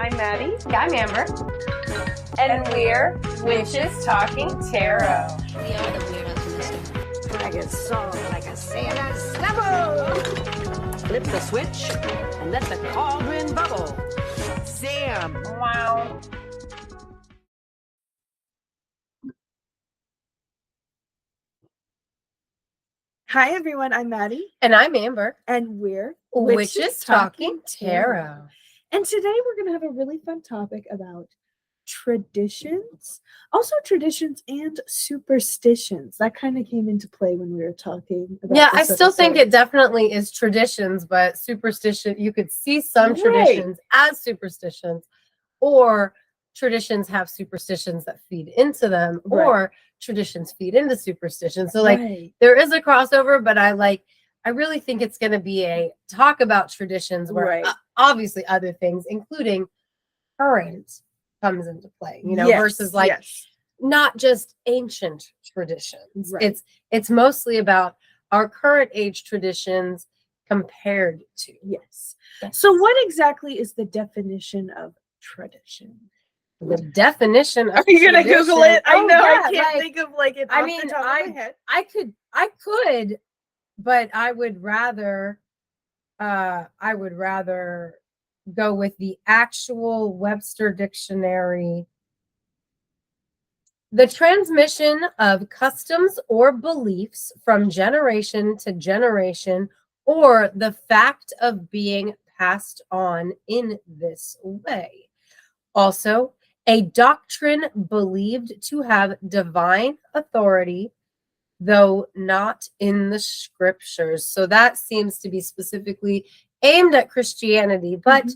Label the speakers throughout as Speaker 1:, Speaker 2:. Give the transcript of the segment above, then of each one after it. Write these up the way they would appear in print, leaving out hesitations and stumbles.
Speaker 1: I'm Maddie.
Speaker 2: I'm Amber. And we're Witches Talking Tarot.
Speaker 3: We are the weirdos in this one.
Speaker 4: Like a song, like a sailor snubble. Flip the switch and let the cauldron bubble. Sam.
Speaker 2: Wow.
Speaker 1: Hi, everyone. I'm Maddie.
Speaker 2: And I'm Amber.
Speaker 1: And we're
Speaker 2: Witches Talking Tarot.
Speaker 1: And today we're going to have a really fun topic about traditions. Also traditions and superstitions. That kind of came into play when we were talking about
Speaker 2: Yeah, I
Speaker 1: this
Speaker 2: still think
Speaker 1: episode.
Speaker 2: it definitely is traditions, but superstition, you could see some
Speaker 1: Right.
Speaker 2: traditions as superstitions, or traditions have superstitions that feed into them,
Speaker 1: Right.
Speaker 2: or traditions feed into superstitions. So like
Speaker 1: Right.
Speaker 2: there is a crossover, but I really think it's going to be a talk about traditions where
Speaker 1: Right.
Speaker 2: obviously other things, including current, comes into play,
Speaker 1: Yes,
Speaker 2: versus like
Speaker 1: yes.
Speaker 2: not just ancient traditions.
Speaker 1: Right.
Speaker 2: It's mostly about our current age traditions compared to.
Speaker 1: Yes. So what exactly is the definition of tradition?
Speaker 2: The definition of
Speaker 1: Are you gonna Google it? I
Speaker 2: Oh,
Speaker 1: know
Speaker 2: yeah,
Speaker 1: I can't
Speaker 2: like,
Speaker 1: think of like it
Speaker 2: I
Speaker 1: off
Speaker 2: mean,
Speaker 1: the top of my head.
Speaker 2: I could, but I would rather go with the actual Webster dictionary. The transmission of customs or beliefs from generation to generation, or the fact of being passed on in this way. Also, a doctrine believed to have divine authority, though not in the scriptures. So that seems to be specifically aimed at Christianity, but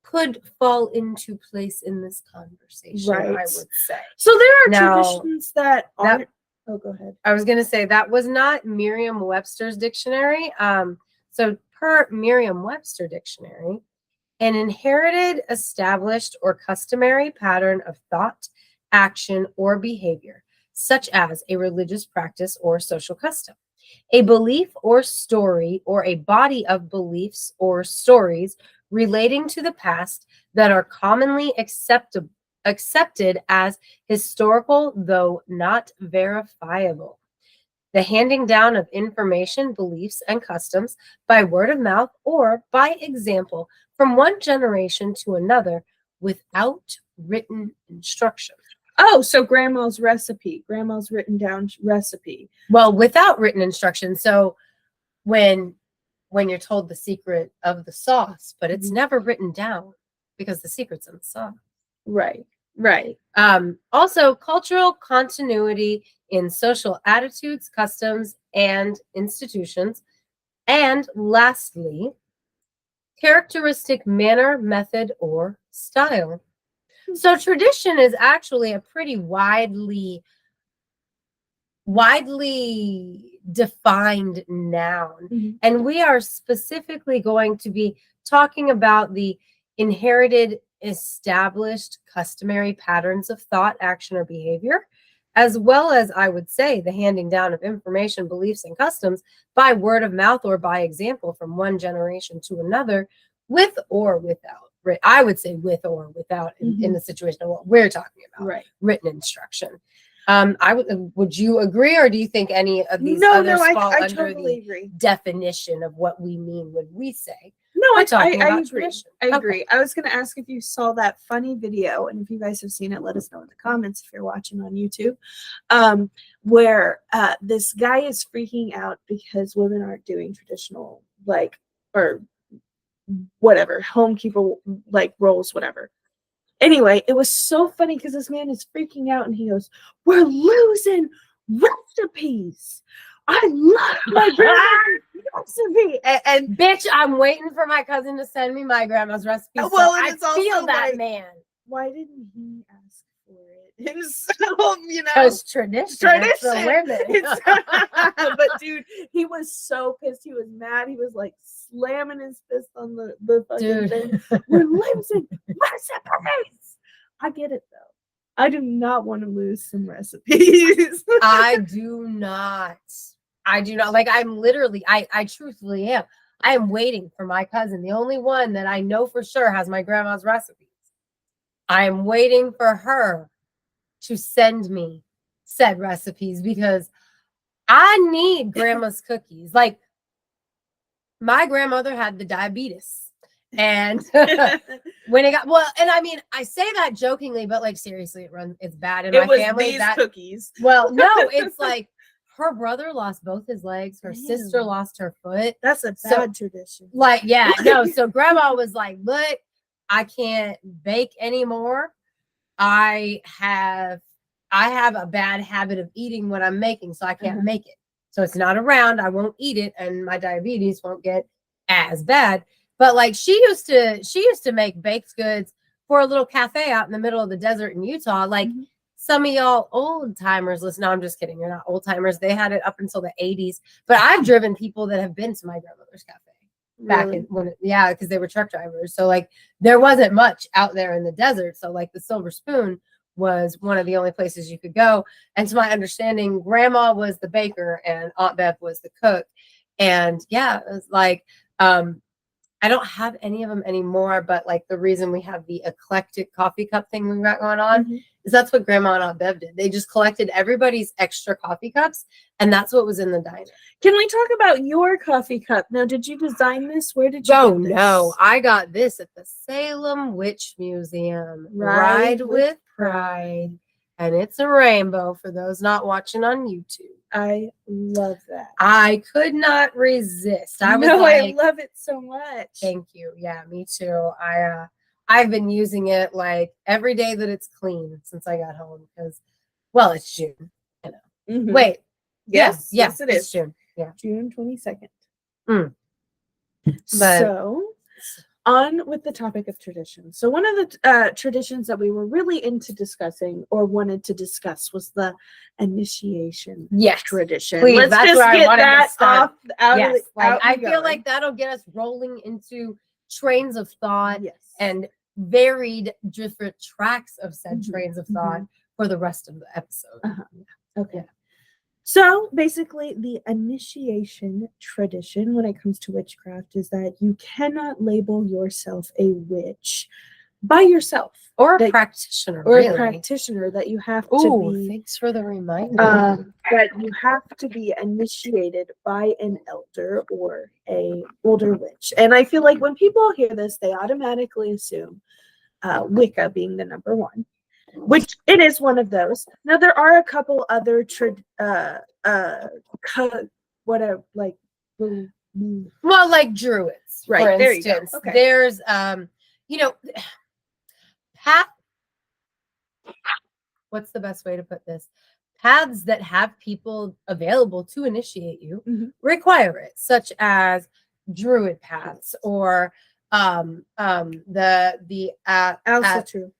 Speaker 2: could fall into place in this conversation, I
Speaker 1: Right.
Speaker 2: would say.
Speaker 1: So there are
Speaker 2: Now,
Speaker 1: traditions that aren't. Oh, go ahead.
Speaker 2: I was going to say that was not Merriam-Webster's dictionary. So per Merriam-Webster dictionary, an inherited, established, or customary pattern of thought, action, or behavior, such as a religious practice or social custom. A belief or story, or a body of beliefs or stories relating to the past that are commonly accepted as historical, though not verifiable. The handing down of information, beliefs, and customs by word of mouth or by example from one generation to another without written instruction.
Speaker 1: Oh, so grandma's recipe, grandma's written down recipe.
Speaker 2: Well, without written instruction. So when you're told the secret of the sauce, but it's never written down because the secret's in the sauce.
Speaker 1: Right. Right.
Speaker 2: Also, cultural continuity in social attitudes, customs, and institutions. And lastly, characteristic manner, method, or style. So tradition is actually a pretty widely defined noun. And we are specifically going to be talking about the inherited, established, customary patterns of thought, action, or behavior, as well as, I would say, the handing down of information, beliefs, and customs by word of mouth or by example from one generation to another, with or without. I would say with or without in the situation of what we're talking about,
Speaker 1: Right.
Speaker 2: Written instruction. Would you agree, or do you think any of these others fall
Speaker 1: I
Speaker 2: under
Speaker 1: totally
Speaker 2: the
Speaker 1: agree.
Speaker 2: definition of what we mean when we say?
Speaker 1: No, I agree.
Speaker 2: Tradition?
Speaker 1: I agree. I was going to ask if you saw that funny video, and if you guys have seen it, let us know in the comments if you're watching on YouTube, where this guy is freaking out because women aren't doing traditional, or whatever, homekeeper, roles, whatever. Anyway, it was so funny because this man is freaking out and he goes, "We're losing recipes. I love my grandma's recipe." And
Speaker 2: bitch, I'm waiting for my cousin to send me my grandma's recipe.
Speaker 1: Well,
Speaker 2: so
Speaker 1: and
Speaker 2: I
Speaker 1: it's also
Speaker 2: feel that
Speaker 1: like-
Speaker 2: man.
Speaker 1: why didn't he ask for it himself?
Speaker 2: Because tradition. It's the women.
Speaker 1: But dude, he was so pissed. He was mad. He was like slamming his fist on the fucking thing. We're losing recipes. I get it though. I do not want to lose some recipes.
Speaker 2: I do not. Like, I'm literally, I truthfully am. I am waiting for my cousin, the only one that I know for sure has my grandma's recipes. I am waiting for her to send me said recipes because I need grandma's cookies. Like, my grandmother had the diabetes. And when it got, well, and I mean, I say that jokingly, but like, seriously, it's bad in my family.
Speaker 1: These cookies.
Speaker 2: Well, no, it's like her brother lost both his legs. Her sister lost her foot.
Speaker 1: That's a bad tradition.
Speaker 2: Like, yeah, no. So grandma was like, look, I can't bake anymore. I have a bad habit of eating what I'm making, so I can't make it. So it's not around. I won't eat it, and my diabetes won't get as bad. But like, she used to make baked goods for a little cafe out in the middle of the desert in Utah. Like, some of y'all old timers listen. No, I'm just kidding. You're not old timers. They had it up until the 80s. But I've driven people that have been to my grandmother's cafe back in because they were truck drivers. So like, there wasn't much out there in the desert. So like, the Silver Spoon was one of the only places you could go. And to my understanding, grandma was the baker and Aunt Bev was the cook. And yeah, it was like, I don't have any of them anymore, but like, the reason we have the eclectic coffee cup thing we got going on is that's what grandma and Aunt Bev did. They just collected everybody's extra coffee cups, and that's what was in the diner.
Speaker 1: Can we talk about your coffee cup? Now, did you design this? Where did you get this?
Speaker 2: No, I got this at the Salem Witch Museum. Ride with Pride. And it's a rainbow for those not watching on YouTube.
Speaker 1: I love that.
Speaker 2: I could not resist. I
Speaker 1: love it so much.
Speaker 2: Thank you. Yeah, me too. I've been using it like every day that it's clean since I got home because, well, it's June. You know. Wait.
Speaker 1: Yes,
Speaker 2: yes,
Speaker 1: it is.
Speaker 2: It's June. Yeah.
Speaker 1: June 22nd.
Speaker 2: But
Speaker 1: so, on with the topic of tradition. So one of the traditions that we were really into discussing or wanted to discuss was the initiation tradition.
Speaker 2: Please,
Speaker 1: Let's
Speaker 2: that's
Speaker 1: just
Speaker 2: where I
Speaker 1: get
Speaker 2: wanted to
Speaker 1: that
Speaker 2: start. I
Speaker 1: feel
Speaker 2: feel like that'll get us rolling into trains of thought and varied different tracks of said trains of thought for the rest of the episode.
Speaker 1: Okay. Yeah. So basically, the initiation tradition when it comes to witchcraft is that you cannot label yourself a witch by yourself.
Speaker 2: Or a practitioner.
Speaker 1: Or
Speaker 2: really.
Speaker 1: a practitioner that you have to be.
Speaker 2: Thanks for the reminder.
Speaker 1: That you have to be initiated by an elder or a older witch. And I feel like when people hear this, they automatically assume Wicca being the number one. Which it is one of those. Now there are a couple other
Speaker 2: like druids,
Speaker 1: right?
Speaker 2: For
Speaker 1: there
Speaker 2: instance,
Speaker 1: you go. Okay.
Speaker 2: There's what's the best way to put this? Paths that have people available to initiate you require it, such as druid paths or the Asatru.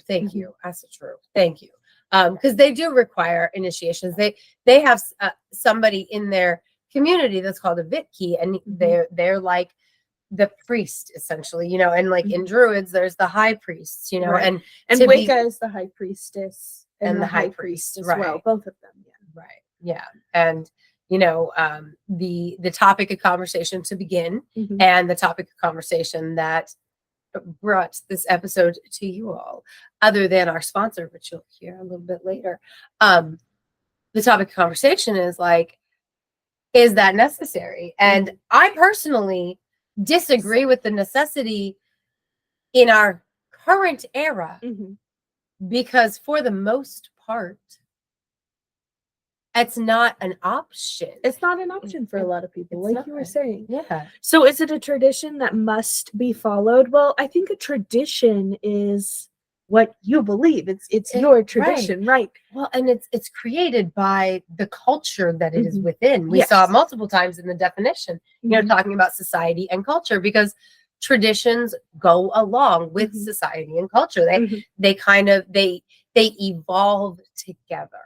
Speaker 2: Thank you. Asatru. Thank you. Because they do require initiations. They have somebody in their community that's called a Vitki, and they're like the priest essentially, and like in druids, there's the high priests,
Speaker 1: right.
Speaker 2: and
Speaker 1: Wicca is the high priestess
Speaker 2: and
Speaker 1: the high priest as
Speaker 2: right.
Speaker 1: well. Both of them. Yeah.
Speaker 2: Right. Yeah. And the topic of conversation to begin, and the topic of conversation that brought this episode to you all, other than our sponsor, which you'll hear a little bit later. The topic of conversation is like, is that necessary? And I personally disagree with the necessity in our current era, because for the most part, it's not an option.
Speaker 1: It's not an option for a lot of people, like you were saying.
Speaker 2: Yeah.
Speaker 1: So is it a tradition that must be followed? Well, I think a tradition is what you believe. It's your tradition, right?
Speaker 2: Well, and it's created by the culture that it is within. We saw multiple times in the definition, talking about society and culture, because traditions go along with society and culture. They kind of they evolve together.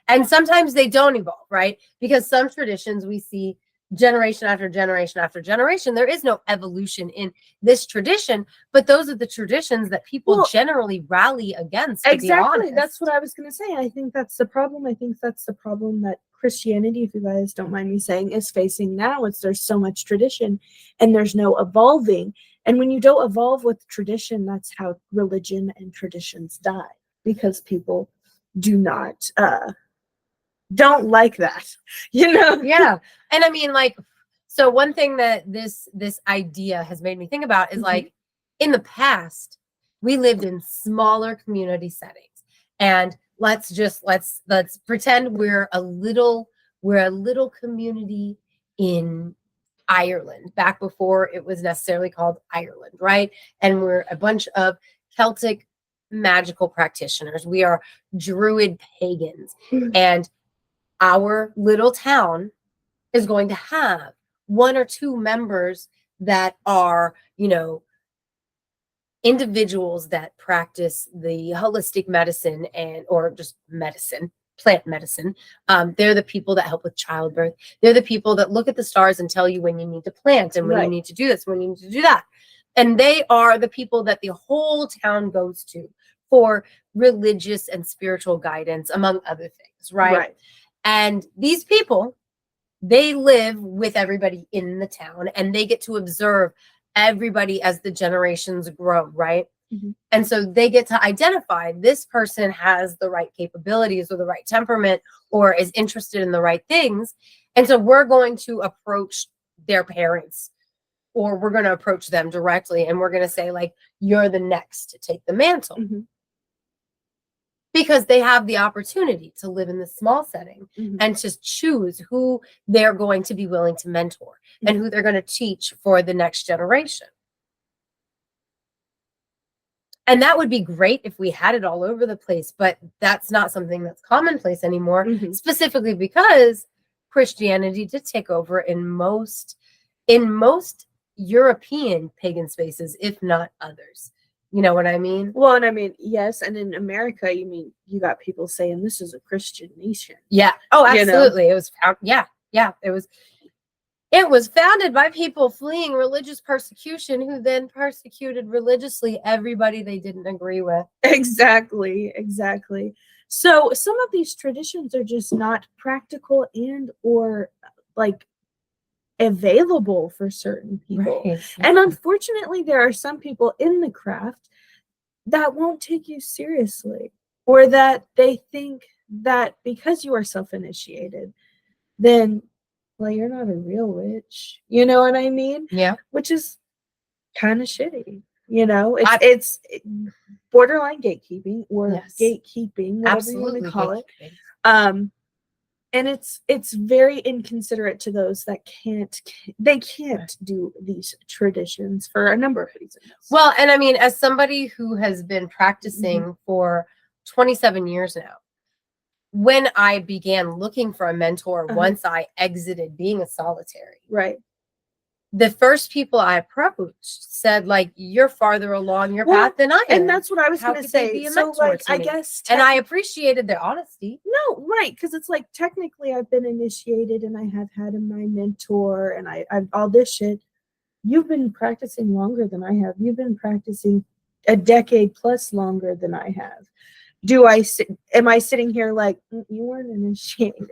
Speaker 2: And sometimes they don't evolve, right? Because some traditions we see generation after generation after generation. There is no evolution in this tradition, but those are the traditions that people generally rally against.
Speaker 1: Exactly. That's what I was going to say. I think that's the problem. I think that's the problem that Christianity, if you guys don't mind me saying, is facing now. There's so much tradition and there's no evolving. And when you don't evolve with tradition, that's how religion and traditions die, because people don't like that, you know?
Speaker 2: Yeah. And I mean, like, so one thing that this idea has made me think about is like, in the past, we lived in smaller community settings. And let's pretend we're a little community in Ireland, back before it was necessarily called Ireland, right? And we're a bunch of Celtic magical practitioners. We are druid pagans. And our little town is going to have one or two members that are, you know, individuals that practice the holistic medicine or just medicine, plant medicine. They're the people that help with childbirth. They're the people that look at the stars and tell you when you need to plant and when you need to do this, when you need to do that. And they are the people that the whole town goes to for religious and spiritual guidance, among other things, right? And these people, they live with everybody in the town, and they get to observe everybody as the generations grow, right? And so they get to identify this person has the right capabilities or the right temperament or is interested in the right things. And so we're going to approach their parents, or we're going to approach them directly, and we're going to say, like, you're the next to take the mantle. Because they have the opportunity to live in this small setting and to choose who they're going to be willing to mentor and who they're going to teach for the next generation. And that would be great if we had it all over the place, but that's not something that's commonplace anymore, specifically because Christianity did take over in most European pagan spaces, if not others. You know what I mean?
Speaker 1: Well, and I mean, yes. And in America, you mean, you got people saying this is a Christian nation.
Speaker 2: Yeah. Oh, absolutely.
Speaker 1: You know?
Speaker 2: It was, yeah. It was founded by people fleeing religious persecution who then persecuted religiously everybody they didn't agree with.
Speaker 1: Exactly. So some of these traditions are just not practical and or like available for certain people. And unfortunately, there are some people in the craft that won't take you seriously, or that they think that because you are self-initiated, then, well, you're not a real witch. You know what I mean?
Speaker 2: Yeah.
Speaker 1: Which is kind of shitty. You know, it's borderline gatekeeping or gatekeeping, whatever you want to call it. And it's very inconsiderate to those that can't do these traditions for a number of reasons.
Speaker 2: Well, and I mean, as somebody who has been practicing for 27 years now, when I began looking for a mentor, once I exited being a solitary, the first people I approached said, like, you're farther along your path than I am.
Speaker 1: And that's what I was going to say. So, like, I guess,
Speaker 2: and I appreciated their honesty.
Speaker 1: No, right, because it's like, technically, I've been initiated, and I have had my mentor, and I've all this shit. You've been practicing longer than I have. You've been practicing a decade plus longer than I have. Am I sitting here like, you weren't initiated?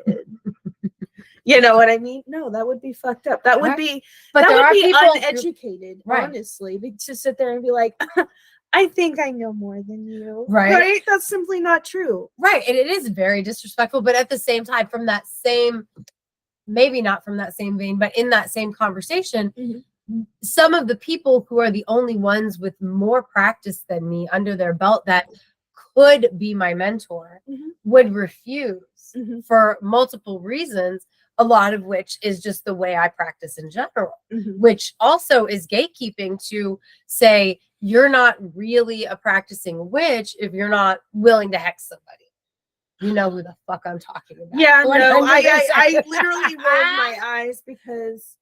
Speaker 1: You know what I mean? No, that would be fucked up. That would be, but that would be uneducated, honestly, to sit there and be like, I think I know more than you. Right? That's simply not true.
Speaker 2: Right. And it is very disrespectful, but at the same time, from that same, maybe not from that same vein, but in that same conversation, some of the people who are the only ones with more practice than me under their belt that could be my mentor would refuse for multiple reasons, a lot of which is just the way I practice in general, which also is gatekeeping to say, you're not really a practicing witch if you're not willing to hex somebody. You know who the fuck I'm talking about.
Speaker 1: Yeah, no, I literally rolled my eyes because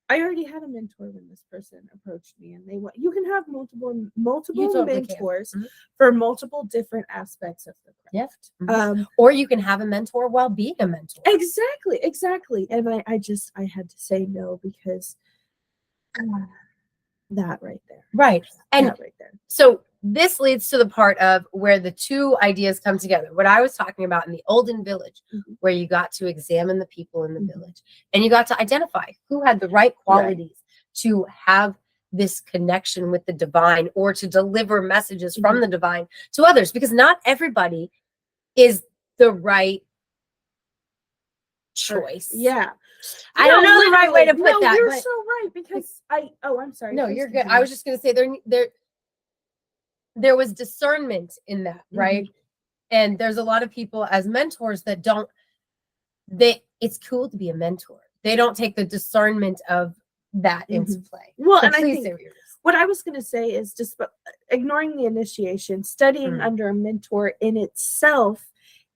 Speaker 1: I already had a mentor when this person approached me, and you can have multiple mentors for multiple different aspects of the craft.
Speaker 2: Or you can have a mentor while being a mentor.
Speaker 1: Exactly. And I had to say no because that right there.
Speaker 2: Right. And
Speaker 1: that right there.
Speaker 2: So this leads to the part of where the two ideas come together. What I was talking about in the olden village, where you got to examine the people in the village and you got to identify who had the right qualities to have this connection with the divine or to deliver messages from the divine to others, because not everybody is the right choice.
Speaker 1: Yeah.
Speaker 2: I don't know the right way to
Speaker 1: literally.
Speaker 2: put
Speaker 1: No,
Speaker 2: that.
Speaker 1: you're
Speaker 2: but
Speaker 1: so right, because I'm sorry.
Speaker 2: no,
Speaker 1: please
Speaker 2: you're good.
Speaker 1: continue.
Speaker 2: I was just going to say there was discernment in that, right? And there's a lot of people as mentors that it's cool to be a mentor. They don't take the discernment of that into play.
Speaker 1: Well,
Speaker 2: So
Speaker 1: and I
Speaker 2: please
Speaker 1: think
Speaker 2: say what you're
Speaker 1: what I was going to say is just ignoring the initiation, studying under a mentor in itself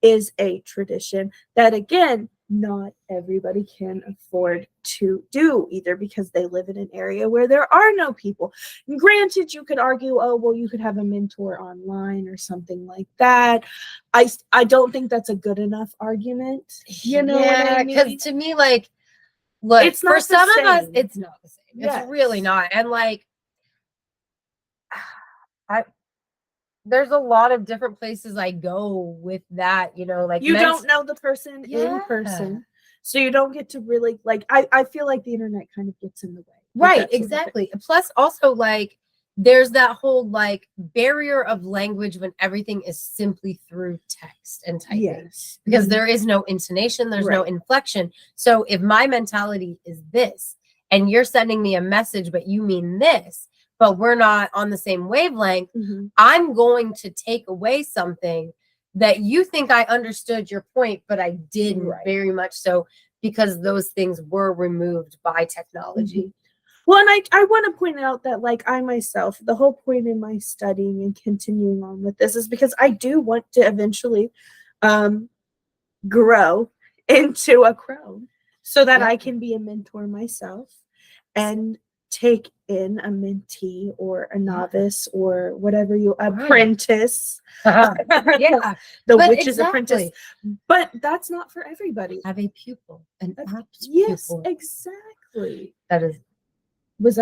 Speaker 1: is a tradition that, again, not everybody can afford to do, either because they live in an area where there are no people. And granted, you could argue, oh, well, you could have a mentor online or something like that. I don't think that's a good enough argument. You know what I mean?
Speaker 2: Because to me, like, look,
Speaker 1: It's not
Speaker 2: for
Speaker 1: the
Speaker 2: some of us,
Speaker 1: same.
Speaker 2: it's not the same.
Speaker 1: Yes.
Speaker 2: It's really not. And like, there's a lot of different places I go with that, you know, like
Speaker 1: you don't know the person in person, so you don't get to really, like, I feel like the internet kind of gets in the way.
Speaker 2: Right, exactly. Plus also, like, there's that whole like barrier of language when everything is simply through text and typing.
Speaker 1: Yes.
Speaker 2: Because there is no intonation, there's no inflection. So if my mentality is this and you're sending me a message but you mean this, but we're not on the same wavelength, I'm going to take away something that you think I understood your point, but I didn't very much so, because those things were removed by technology.
Speaker 1: Well, and I want to point out that, like, I myself, the whole point in my studying and continuing on with this is because I do want to eventually grow into a crone so that I can be a mentor myself and take in a mentee or a novice or whatever apprentice.
Speaker 2: Yeah.
Speaker 1: The witch's apprentice. But that's not for everybody.
Speaker 2: Have a pupil, an apt
Speaker 1: Yes,
Speaker 2: pupil.
Speaker 1: exactly.
Speaker 2: That
Speaker 1: was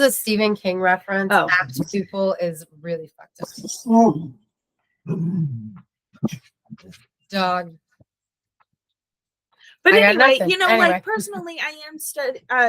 Speaker 2: a Stephen King reference.
Speaker 1: Oh.
Speaker 2: Apt pupil is really fucked up. Dog.
Speaker 1: But
Speaker 2: I got
Speaker 1: anyway,
Speaker 2: nothing.
Speaker 1: you know,
Speaker 2: Anyway.
Speaker 1: like, personally, I am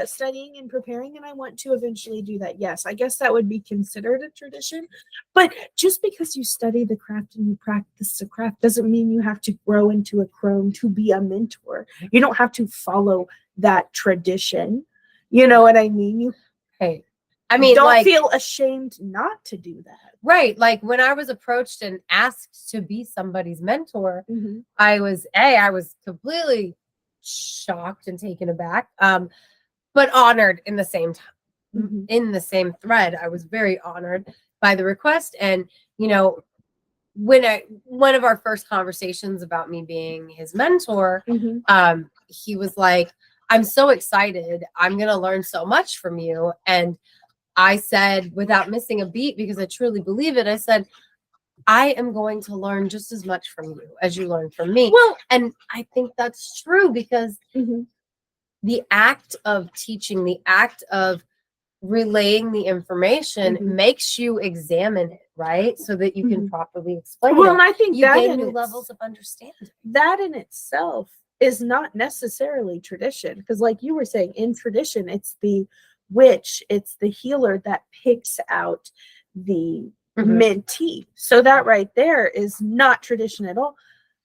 Speaker 1: studying and preparing, and I want to eventually do that. Yes, I guess that would be considered a tradition. But just because you study the craft and you practice the craft doesn't mean you have to grow into a crone to be a mentor. You don't have to follow that tradition. You know what I mean?
Speaker 2: Hey, I mean,
Speaker 1: don't
Speaker 2: like,
Speaker 1: feel ashamed not to do that.
Speaker 2: Right. Like, when I was approached and asked to be somebody's mentor, I was completely shocked and taken aback, but honored in the same time. In the same thread, I was very honored by the request. And, you know, when one of our first conversations about me being his mentor, he was like, I'm so excited. I'm going to learn so much from you. And I said, without missing a beat, because I truly believe it, I said, I am going to learn just as much from you as you learn from me.
Speaker 1: Well,
Speaker 2: and I think that's true, because the act of teaching, the act of relaying the information makes you examine it, right? So that you can properly explain it.
Speaker 1: Well, and I think
Speaker 2: you
Speaker 1: that
Speaker 2: gain new levels of understanding.
Speaker 1: That in itself is not necessarily tradition, because, like you were saying, in tradition, it's the witch, it's the healer that picks out the mentee. So that right there is not tradition at all,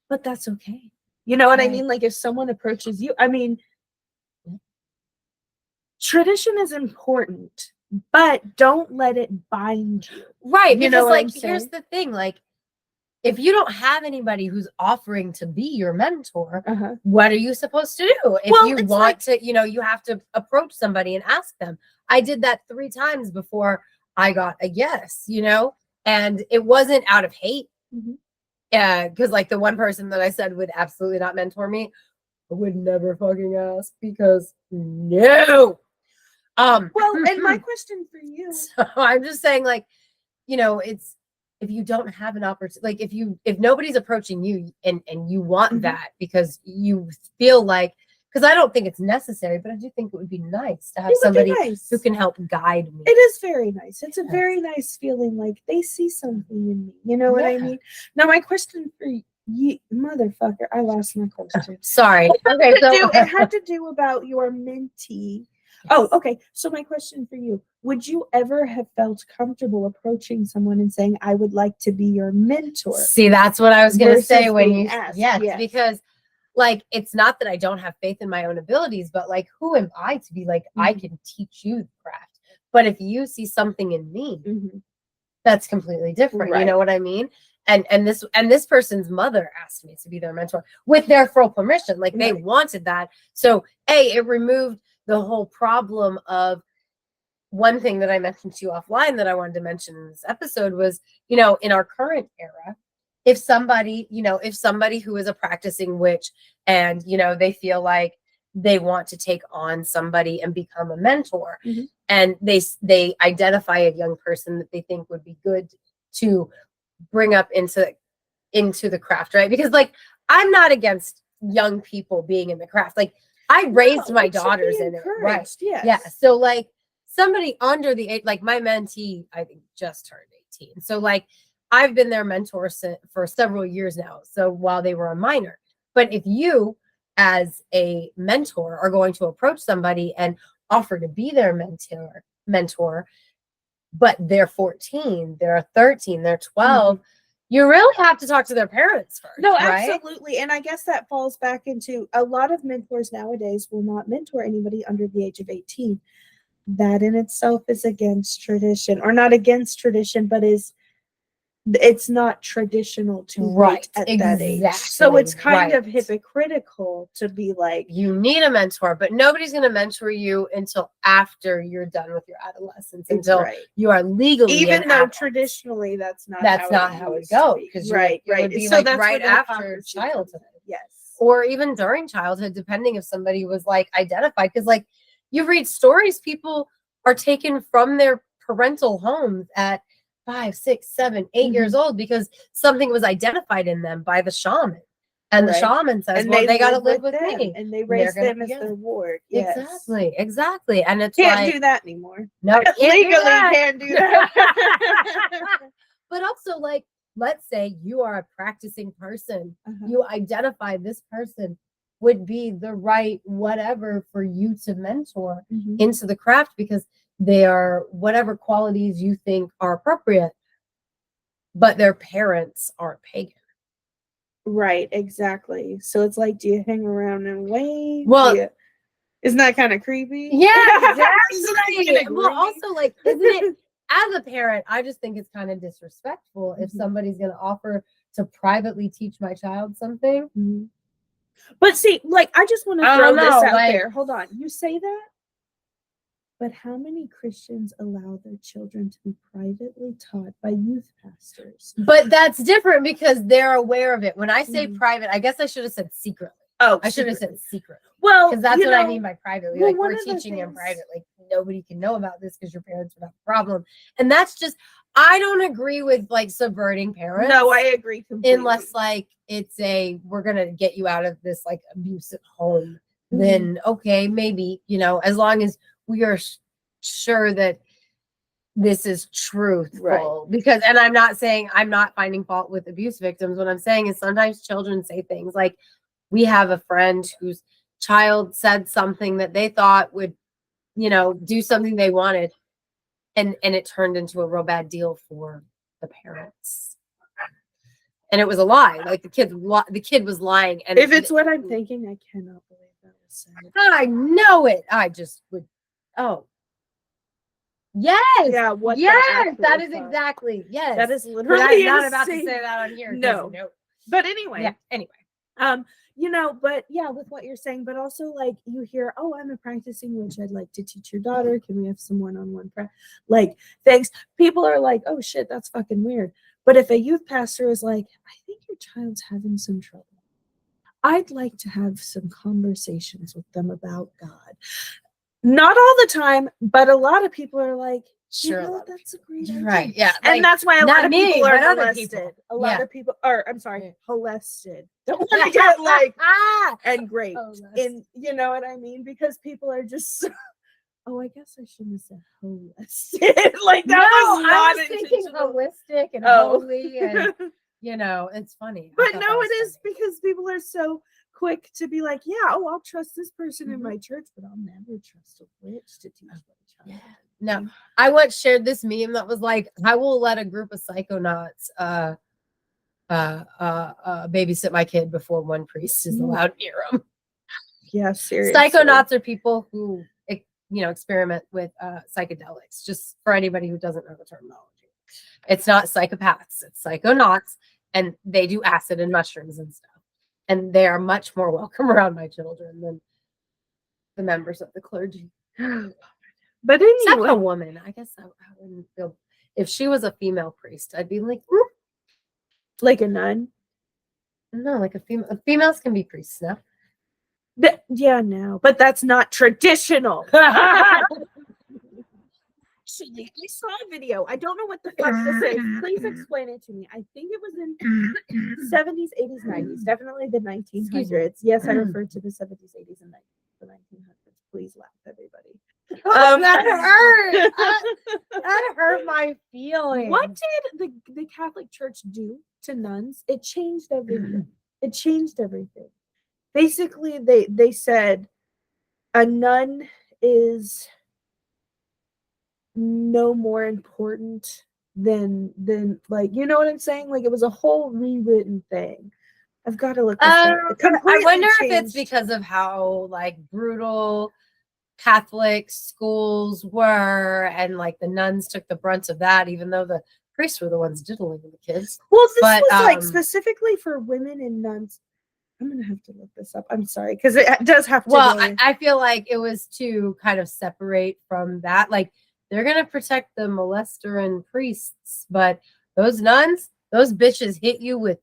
Speaker 1: but that's okay. You know what I mean? Like, if someone approaches you, I mean, tradition is important, but don't let it bind you.
Speaker 2: Right.
Speaker 1: You know
Speaker 2: Because,
Speaker 1: what I'm
Speaker 2: like, here's
Speaker 1: saying?
Speaker 2: the thing, like, if you don't have anybody who's offering to be your mentor, what are you supposed to do? If you want to, you know, you have to approach somebody and ask them. I did that 3 times before I got a yes, you know, and it wasn't out of hate. Because, like, the one person that I said would absolutely not mentor me, I would never fucking ask, because no.
Speaker 1: Well, and my question for you.
Speaker 2: So I'm just saying, like, you know, it's, if you don't have an opportunity, like, if nobody's approaching you and you want that because you feel like, because I don't think it's necessary, but I do think it would be nice to have somebody who can help guide me.
Speaker 1: It is very nice. It's a very nice feeling, like they see something in me. You know what I mean? Now, my question for you, motherfucker, I lost my question.
Speaker 2: Sorry.
Speaker 1: It had to do about your mentee Oh, okay. So my question for you, would you ever have felt comfortable approaching someone and saying, I would like to be your mentor?
Speaker 2: See, that's what I was going to
Speaker 1: Versus
Speaker 2: say when
Speaker 1: being
Speaker 2: you,
Speaker 1: asked,
Speaker 2: yes,
Speaker 1: yes.
Speaker 2: because like, it's not that I don't have faith in my own abilities, but like, who am I to be like, I can teach you the craft. But if you see something in me, that's completely different. You
Speaker 1: Right.
Speaker 2: know what I mean? And this person's mother asked me to be their mentor with their full permission. Like they
Speaker 1: Right.
Speaker 2: wanted that. So it removed the whole problem of one thing that I mentioned to you offline that I wanted to mention in this episode was, you know, in our current era, if somebody who is a practicing witch and, you know, they feel like they want to take on somebody and become a mentor, and they identify a young person that they think would be good to bring up into the craft, right? Because like, I'm not against young people being in the craft. Like I raised my daughters in it, right?
Speaker 1: Yes.
Speaker 2: Yeah. So like somebody under the age, like my mentee, I think just turned 18. So like I've been their mentor for several years now. So while they were a minor, but if you as a mentor are going to approach somebody and offer to be their mentor, but they're 14, they're 13, they're 12, you really have to talk to their parents first.
Speaker 1: No,
Speaker 2: right?
Speaker 1: absolutely. And I guess that falls back into a lot of mentors nowadays will not mentor anybody under the age of 18. That in itself is against tradition, or not against tradition, but it's not traditional to wait at that age. So it's kind of hypocritical to be like,
Speaker 2: you need a mentor, but nobody's going to mentor you until after you're done with your adolescence, until you are legally
Speaker 1: even though traditionally that's not how it
Speaker 2: goes.
Speaker 1: Right.
Speaker 2: It would be
Speaker 1: So
Speaker 2: like
Speaker 1: that's
Speaker 2: right
Speaker 1: where that
Speaker 2: after childhood.
Speaker 1: Yes.
Speaker 2: Or even during childhood, depending if somebody was like identified. Because like you read stories, people are taken from their parental homes at 5, 6, 7, 8 years old because something was identified in them by the shaman. And the shaman says, well, they got to live with me.
Speaker 1: And they raise them as their ward. Yes.
Speaker 2: Exactly. And it's
Speaker 1: can't do that anymore.
Speaker 2: No,
Speaker 1: legally can't do that.
Speaker 2: But also, like, let's say you are a practicing person. You identify this person would be the right whatever for you to mentor into the craft because they are whatever qualities you think are appropriate, but their parents aren't pagan.
Speaker 1: Right, exactly. So it's like, do you hang around and wait?
Speaker 2: Well,
Speaker 1: isn't that kind of creepy?
Speaker 2: Yeah, exactly. Well, also, like, isn't it, as a parent, I just think it's kind of disrespectful if somebody's going to offer to privately teach my child something.
Speaker 1: But see, like, I just want to throw this out there. Hold on. You say that? But how many Christians allow their children to be privately taught by youth pastors?
Speaker 2: But that's different because they're aware of it. When I say private, I guess I should have said secretly.
Speaker 1: Oh,
Speaker 2: I should have said secret.
Speaker 1: Well,
Speaker 2: because that's what I mean by privately.
Speaker 1: Well,
Speaker 2: like we're teaching in private. Like nobody can know about this because your parents would have a problem. And that's just, I don't agree with like subverting parents.
Speaker 1: No, I agree completely.
Speaker 2: Unless like it's we're gonna get you out of this like abusive home. Then okay, maybe, you know, as long as we are sure that this is truthful. Because, and I'm not saying, I'm not finding fault with abuse victims. What I'm saying is sometimes children say things like, we have a friend whose child said something that they thought would, you know, do something they wanted. And it turned into a real bad deal for the parents. And it was a lie. Like the kid was lying. And
Speaker 1: if it's what I'm thinking, I cannot believe that was said.
Speaker 2: I know it. I just would. Oh. Yes.
Speaker 1: Yeah. What?
Speaker 2: Yes. That is exactly. Yes.
Speaker 1: That is literally.
Speaker 2: I'm not about to say that on here.
Speaker 1: No. But anyway.
Speaker 2: Yeah. Anyway.
Speaker 1: You know, but yeah, with what you're saying, but also like you hear, oh, I'm a practicing witch. I'd like to teach your daughter. Can we have some one-on-one like thanks? People are like, oh shit, that's fucking weird. But if a youth pastor is like, I think your child's having some trouble, I'd like to have some conversations with them about God. Not all the time, but a lot of people are like,
Speaker 2: sure,
Speaker 1: you know, that's a great idea.
Speaker 2: Right. Yeah.
Speaker 1: And that's why a lot of people are molested. A lot
Speaker 2: Yeah.
Speaker 1: of people are, I'm sorry, molested. Don't want to get like, and great. And you know what I mean? Because people are just so, oh, I guess I shouldn't have said holistic. Like that was not
Speaker 2: I was thinking holistic and holy and You know, it's funny. I
Speaker 1: But
Speaker 2: thought
Speaker 1: no,
Speaker 2: that was
Speaker 1: it is
Speaker 2: funny.
Speaker 1: because people are so quick to be like, yeah, oh, I'll trust this person in
Speaker 2: Mhm.
Speaker 1: my church, but I'll never trust a witch to teach my child.
Speaker 2: Yeah. No, I once shared this meme that was like, I will let a group of psychonauts babysit my kid before one priest is allowed near them.
Speaker 1: Yeah, seriously.
Speaker 2: Psychonauts are people who experiment with psychedelics. Just for anybody who doesn't know the terminology, it's not psychopaths, it's psychonauts, and they do acid and mushrooms and stuff. And they are much more welcome around my children than the members of the clergy.
Speaker 1: But
Speaker 2: Except a
Speaker 1: anyway,
Speaker 2: woman. I guess I wouldn't feel if she was a female priest, I'd be like,
Speaker 1: like a nun.
Speaker 2: no, like a female. Females can be priests now.
Speaker 1: Yeah, no, but that's not traditional. Actually, I saw a video. I don't know what the fuck this is. Please explain it to me. I think it was in 70s, 80s, 90s. Definitely the 1900s. Yes, I referred to the 70s, 80s, and the 1900s. Please laugh, everybody.
Speaker 2: That hurt. That hurt my feelings.
Speaker 1: What did the Catholic Church do to nuns? It changed everything. It changed everything. Basically, they said a nun is no more important than like, you know what I'm saying? Like, it was a whole rewritten thing. I've got to look this up. It
Speaker 2: I
Speaker 1: completely
Speaker 2: wonder if it's
Speaker 1: changed.
Speaker 2: because of how like brutal Catholic schools were, and like the nuns took the brunt of that, even though the priests were the ones diddling the kids.
Speaker 1: Well, this
Speaker 2: But,
Speaker 1: was like specifically for women and nuns. I'm gonna have to look this up. I'm sorry, because it does have to.
Speaker 2: Well,
Speaker 1: go.
Speaker 2: I feel like it was to kind of separate from that. Like, they're gonna protect the molester and priests, but those nuns, those bitches hit you with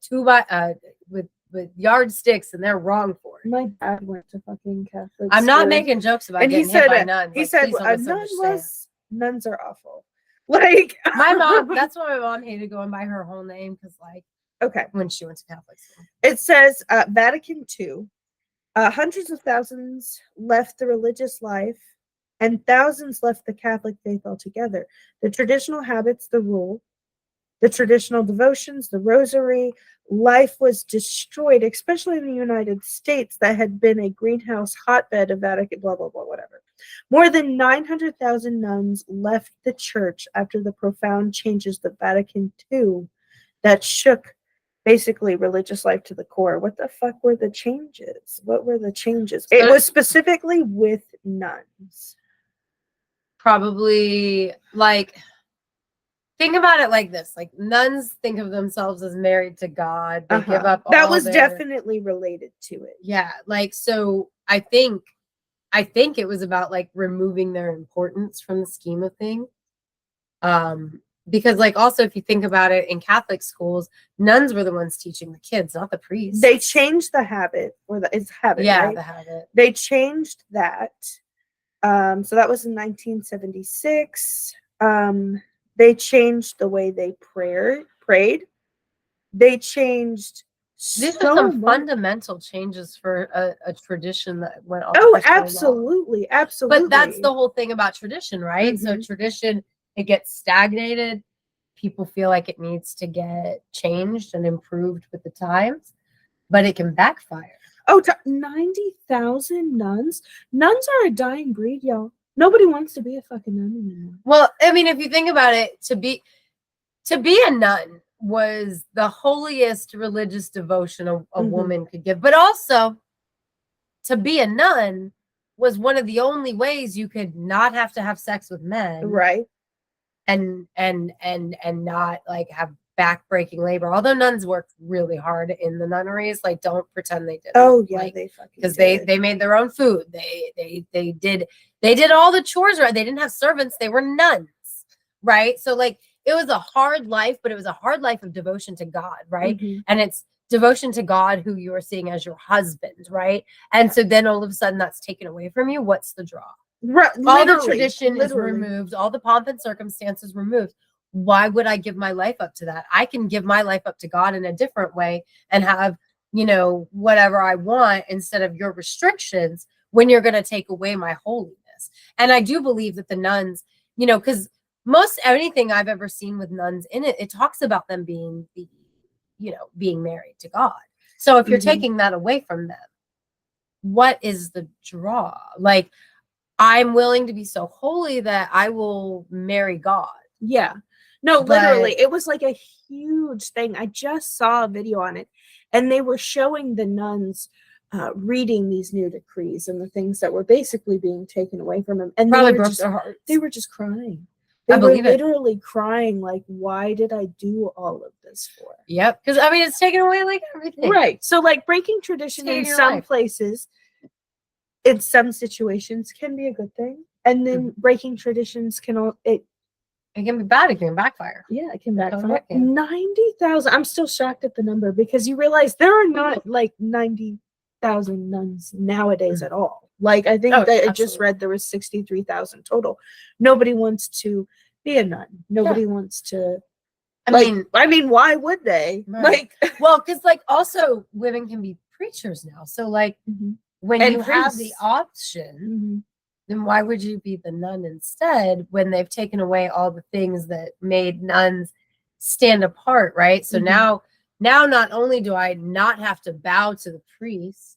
Speaker 2: with yardsticks, and they're wrong for it.
Speaker 1: My dad went to fucking Catholic.
Speaker 2: I'm not
Speaker 1: school,
Speaker 2: making jokes about
Speaker 1: and he
Speaker 2: getting hit by
Speaker 1: said
Speaker 2: nuns.
Speaker 1: he
Speaker 2: Like,
Speaker 1: said
Speaker 2: please don't
Speaker 1: a nun
Speaker 2: misunderstand.
Speaker 1: nuns are awful. Like
Speaker 2: My mom, that's why my mom hated going by her whole name, because like
Speaker 1: okay.
Speaker 2: when she went to Catholic school.
Speaker 1: It says Vatican II, hundreds of thousands left the religious life, and thousands left the Catholic faith altogether. The traditional habits, the rule, the traditional devotions, the rosary, life was destroyed, especially in the United States that had been a greenhouse hotbed of Vatican, blah, blah, blah, whatever. More than 900,000 nuns left the church after the profound changes of Vatican II that shook basically religious life to the core. What the fuck were the changes? What were the changes? It was specifically with nuns.
Speaker 2: Probably like, think about it like this: like, nuns think of themselves as married to God. They give up.
Speaker 1: That was definitely related to it.
Speaker 2: Yeah, like, so I think it was about like removing their importance from the scheme of things. Because like, also, if you think about it, in Catholic schools, nuns were the ones teaching the kids, not the priests.
Speaker 1: They changed the habit, or it's habit.
Speaker 2: Yeah,
Speaker 1: right?
Speaker 2: the habit.
Speaker 1: They changed that. So that was in 1976. They changed the way they prayed. They changed
Speaker 2: These
Speaker 1: so
Speaker 2: are some
Speaker 1: much.
Speaker 2: fundamental changes for a tradition that went on.
Speaker 1: Oh,
Speaker 2: for so long.
Speaker 1: absolutely, absolutely.
Speaker 2: But that's the whole thing about tradition, right? So tradition, it gets stagnated. People feel like it needs to get changed and improved with the times, but it can backfire.
Speaker 1: Oh, 90,000 nuns. Nuns are a dying breed, y'all. Nobody wants to be a fucking nun anymore.
Speaker 2: Well, I mean, if you think about it, to be a nun was the holiest religious devotion a woman could give, but also to be a nun was one of the only ways you could not have to have sex with men,
Speaker 1: right?
Speaker 2: And not like have backbreaking labor. Although nuns worked really hard in the nunneries, like, don't pretend they didn't.
Speaker 1: Oh yeah,
Speaker 2: like,
Speaker 1: they fucking
Speaker 2: because
Speaker 1: did.
Speaker 2: they made their own food. They did all the chores, right? They didn't have servants. They were nuns, right? So like, it was a hard life, but it was a hard life of devotion to God, right? And it's devotion to God who you are seeing as your husband, right? And so then all of a sudden that's taken away from you. What's the draw?
Speaker 1: Right,
Speaker 2: all the tradition is removed, all the pomp and circumstances removed. Why would I give my life up to that? I can give my life up to God in a different way and have, whatever I want instead of your restrictions when you're going to take away my holiness. And I do believe that the nuns, because most anything I've ever seen with nuns in it, it talks about them being the, being married to God. So if you're
Speaker 1: Mhm.
Speaker 2: taking that away from them, what is the draw? Like, I'm willing to be so holy that I will marry God.
Speaker 1: Yeah. No,
Speaker 2: But-
Speaker 1: literally, it was like a huge thing. I just saw a video on it, and they were showing the nuns reading these new decrees and the things that were basically being taken away from them. And
Speaker 2: Probably
Speaker 1: they were
Speaker 2: broke
Speaker 1: just,
Speaker 2: their hearts.
Speaker 1: they were just crying.
Speaker 2: I
Speaker 1: They were
Speaker 2: believe it.
Speaker 1: literally crying, like, why did I do all of this for?
Speaker 2: Yep. Because I mean, it's taken away like everything.
Speaker 1: Right. So, like, breaking tradition in
Speaker 2: Taking your
Speaker 1: some
Speaker 2: life.
Speaker 1: places, in some situations, can be a good thing. And then breaking traditions can
Speaker 2: It can be bad. It can backfire.
Speaker 1: yeah, it can
Speaker 2: That's how
Speaker 1: backfire.
Speaker 2: it can.
Speaker 1: 90,000. I'm still shocked at the number because you realize there are not like 90,000 nuns nowadays at all. Like, I think
Speaker 2: Oh,
Speaker 1: that I just
Speaker 2: absolutely.
Speaker 1: read there was 63,000 total. Nobody wants to be a nun. Nobody wants to. I mean, why would they?
Speaker 2: Right.
Speaker 1: Like,
Speaker 2: Well, because like also women can be preachers now. So like when
Speaker 1: And
Speaker 2: you have the
Speaker 1: priests.
Speaker 2: option, then why would you be the nun instead when they've taken away all the things that made nuns stand apart, right? So
Speaker 1: Mhm.
Speaker 2: now not only do I not have to bow to the priest,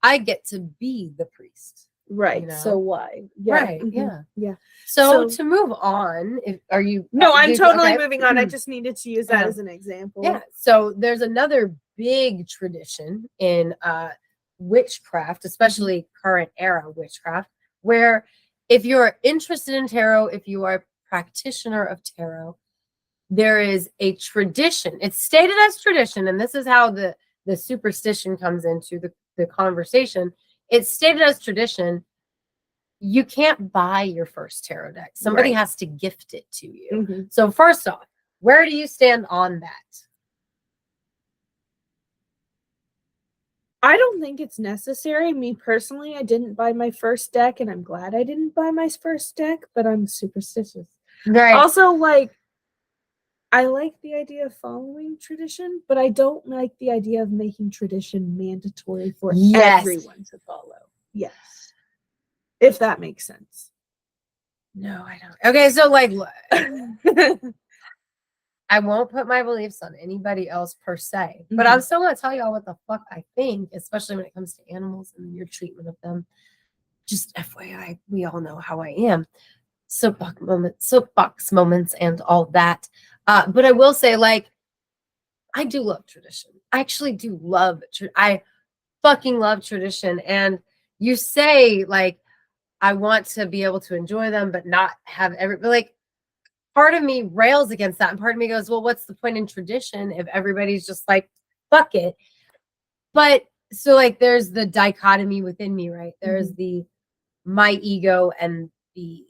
Speaker 2: I get to be the priest.
Speaker 1: right.
Speaker 2: You know?
Speaker 1: So why?
Speaker 2: Right.
Speaker 1: mhm,
Speaker 2: Yeah.
Speaker 1: Yeah.
Speaker 2: So
Speaker 1: So-
Speaker 2: to move on, are you?
Speaker 1: No, I'm
Speaker 2: did-
Speaker 1: totally
Speaker 2: okay.
Speaker 1: moving on. I just needed to use that as an example.
Speaker 2: Yeah. So there's another big tradition in witchcraft, especially current era witchcraft, where if you're interested in tarot, if you are a practitioner of tarot, there is a tradition. It's stated as tradition, and this is how the superstition comes into the conversation. It's stated as tradition. You can't buy your first tarot deck. Somebody
Speaker 1: Right.
Speaker 2: has to gift it to you.
Speaker 1: Mhm.
Speaker 2: So first off, where do you stand on that?
Speaker 1: I don't think it's necessary. Me personally, I didn't buy my first deck, and I'm glad I didn't buy my first deck, but I'm superstitious.
Speaker 2: Right.
Speaker 1: Also, like, I like the idea of following tradition, but I don't like the idea of making tradition mandatory for
Speaker 2: Yes.
Speaker 1: everyone to follow. Yes. If that makes sense.
Speaker 2: No, I don't. Okay, so like, I won't put my beliefs on anybody else per se, but I'm still gonna tell y'all what the fuck I think, especially when it comes to animals and your treatment of them. Just FYI, we all know how I am. Soapbox moments, and all that. But I will say, like, I do love tradition. I actually do love. I fucking love tradition. And you say like, I want to be able to enjoy them, but not have like. Part of me rails against that, and part of me goes, well, what's the point in tradition if everybody's just like, fuck it? But so like there's the dichotomy within me, right? There's my ego and the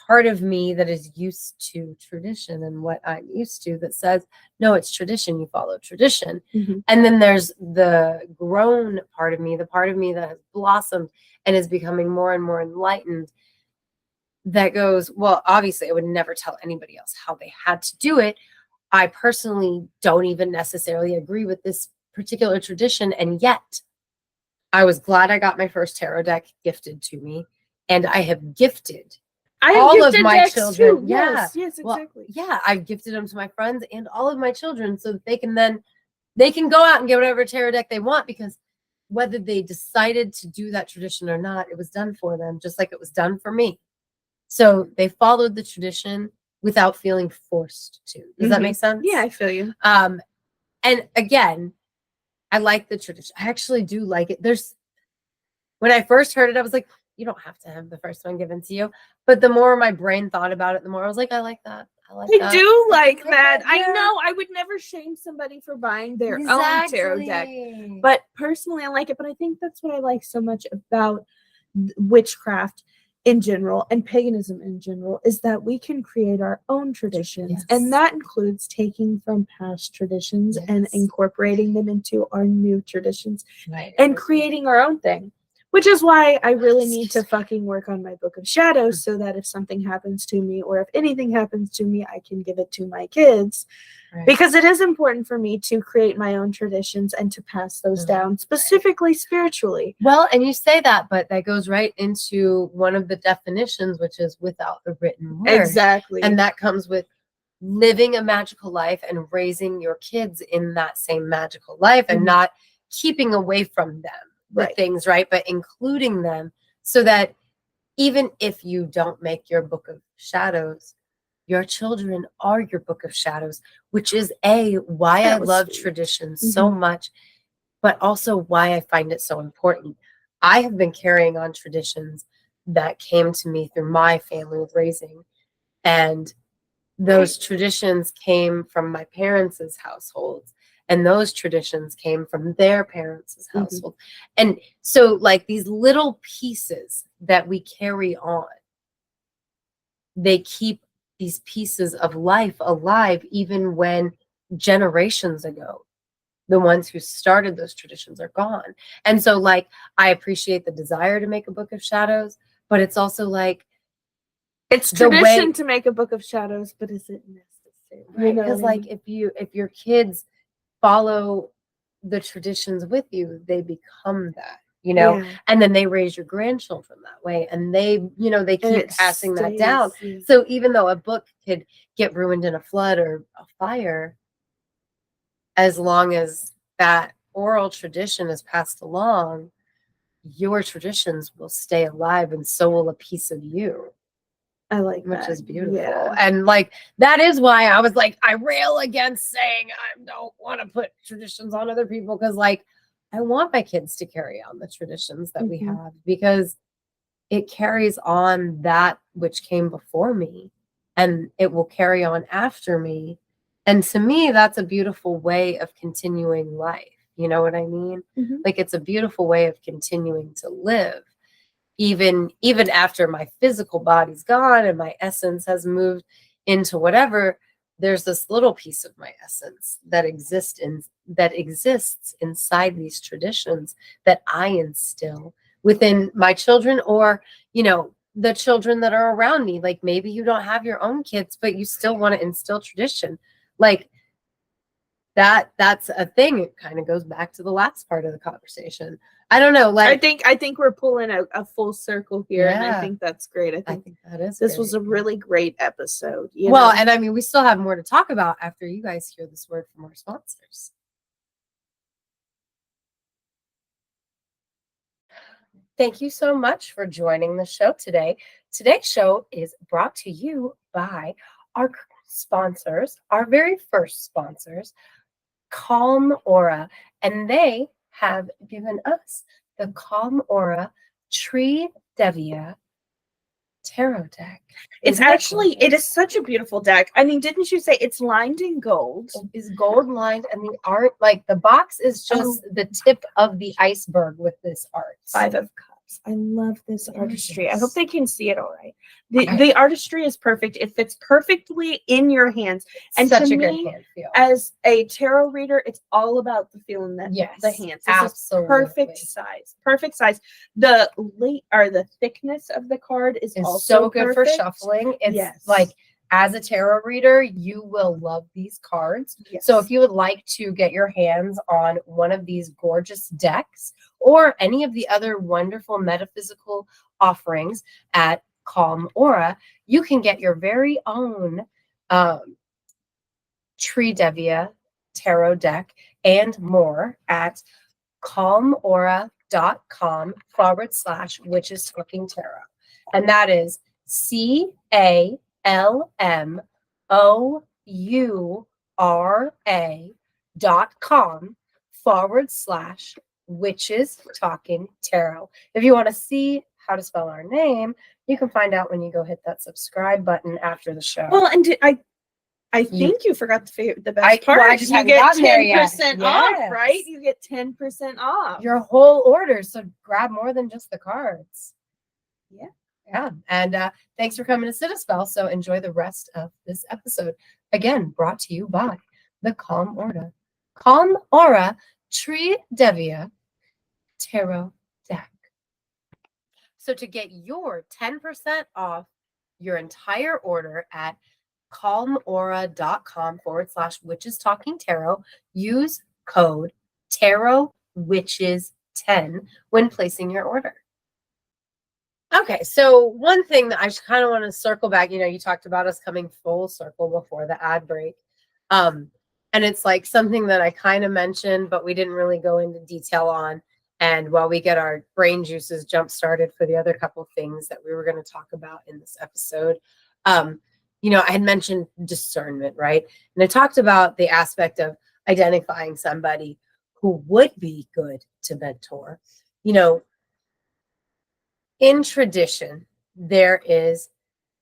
Speaker 2: part of me that is used to tradition and what I'm used to that says, no, it's tradition, you follow tradition. And then there's the grown part of me, the part of me that has blossomed and is becoming more and more enlightened, that goes, well, obviously I would never tell anybody else how they had to do it. I personally don't even necessarily agree with this particular tradition. And yet I was glad I got my first tarot deck gifted to me. And I have gifted all of my children.
Speaker 1: Too. Yes,
Speaker 2: Well,
Speaker 1: exactly.
Speaker 2: yeah, I've gifted them to my friends and all of my children so that they can go out and get whatever tarot deck they want, because whether they decided to do that tradition or not, it was done for them, just like it was done for me. So they followed the tradition without feeling forced to. Does that make sense?
Speaker 1: Yeah, I feel you.
Speaker 2: And again, I like the tradition. I actually do like it. When I first heard it, I was like, you don't have to have the first one given to you. But the more my brain thought about it, the more I was like, I like that.
Speaker 1: I do like that. I
Speaker 2: Yeah.
Speaker 1: know I would never shame somebody for buying their own tarot deck.
Speaker 2: Exactly.
Speaker 1: But personally, I like it. But I think that's what I like so much about witchcraft in general and paganism in general, is that we can create our own traditions.
Speaker 2: Yes.
Speaker 1: And that includes taking from past traditions and
Speaker 2: Yes.
Speaker 1: incorporating them into our new traditions
Speaker 2: Right.
Speaker 1: and creating our own thing. Which is why I really need to fucking work on my Book of Shadows, so that if something happens to me, or if anything happens to me, I can give it to my kids.
Speaker 2: Right.
Speaker 1: Because it is important for me to create my own traditions and to pass those down, specifically spiritually.
Speaker 2: Well, and you say that, but that goes right into one of the definitions, which is without the written word.
Speaker 1: Exactly.
Speaker 2: And that comes with living a magical life and raising your kids in that same magical life and not keeping away from them the things, right? But including them so that even if you don't make your book of shadows, your children are your book of shadows, which is why I love traditions so much, but also why I find it so important. I have been carrying on traditions that came to me through my family of raising. And those traditions came from my parents' households. And those traditions came from their parents' household. And so like these little pieces that we carry on, they keep these pieces of life alive, even when generations ago, the ones who started those traditions are gone. And so like, I appreciate the desire to make a book of shadows, but it's also like,
Speaker 1: it's tradition to make a book of shadows, but is it necessary?
Speaker 2: Right. Because like if your kids follow the traditions with you, they become that, and then they raise your grandchildren that way. And they, they keep passing that down. So even though a book could get ruined in a flood or a fire, as long as that oral tradition is passed along, your traditions will stay alive, and so will a piece of you.
Speaker 1: I like
Speaker 2: which
Speaker 1: that.
Speaker 2: is beautiful.
Speaker 1: Yeah.
Speaker 2: And like, that is why I was like, I rail against saying I don't want to put traditions on other people. Cause like, I want my kids to carry on the traditions that we have, because it carries on that which came before me, and it will carry on after me. And to me, that's a beautiful way of continuing life. You know what I mean? Like, it's a beautiful way of continuing to live. Even after my physical body's gone and my essence has moved into whatever, there's this little piece of my essence that exists inside these traditions that I instill within my children, or the children that are around me. Like, maybe you don't have your own kids, but you still want to instill tradition. Like, that's a thing. It kind of goes back to the last part of the conversation. I don't know. Like,
Speaker 1: I think we're pulling a full circle here, and I think that's great. I think
Speaker 2: that is.
Speaker 1: This was a really great episode.
Speaker 2: And I mean, we still have more to talk about after you guys hear this word from our sponsors. Thank you so much for joining the show today. Today's show is brought to you by our sponsors, our very first sponsors, Calm Aura, and they have given us the Calm Aura Tree Devia tarot deck.
Speaker 1: It is such a beautiful deck. I mean, didn't you say it's lined in gold?
Speaker 2: It is gold lined, and the art, like the box is just the tip of the iceberg with this art.
Speaker 1: 5 of Cups. I love this artistry. I hope they can see it all right. The artistry is perfect. It fits perfectly in your hands. And
Speaker 2: such
Speaker 1: to
Speaker 2: a
Speaker 1: me,
Speaker 2: good hand feel.
Speaker 1: As a tarot reader, it's all about the feeling that the hands. This
Speaker 2: absolutely.
Speaker 1: Is perfect size. Perfect size. The thickness of the card is also
Speaker 2: so good
Speaker 1: perfect.
Speaker 2: for shuffling. It's like, as a tarot reader, you will love these cards. So if you would like to get your hands on one of these gorgeous decks, or any of the other wonderful metaphysical offerings at Calm Aura, you can get your very own Tree Devia tarot deck and more at calmaura.com/witches talking tarot. And that is CALMOURA.com/witches talking tarot. If you want to see how to spell our name, you can find out when you go hit that subscribe button after the show.
Speaker 1: Well, and I think you forgot the best part.
Speaker 2: Well, I just
Speaker 1: you
Speaker 2: haven't
Speaker 1: get
Speaker 2: gotten there yet.
Speaker 1: 10% off, right? You get 10% off.
Speaker 2: Your whole order. So grab more than just the cards. Yeah. And thanks for coming to Sit a Spell. So enjoy the rest of this episode. Again, brought to you by the Calm Aura. Calm Aura Tree Devia tarot deck. So to get your 10% off your entire order at calmaura.com/witches talking tarot, use code tarotwitches10 when placing your order. Okay. Okay, so one thing that I kind of want to circle back, you talked about us coming full circle before the ad break. And it's like something that I kind of mentioned, but we didn't really go into detail on. And while we get our brain juices jump started for the other couple of things that we were going to talk about in this episode, I had mentioned discernment, right? And I talked about the aspect of identifying somebody who would be good to mentor. In tradition, there is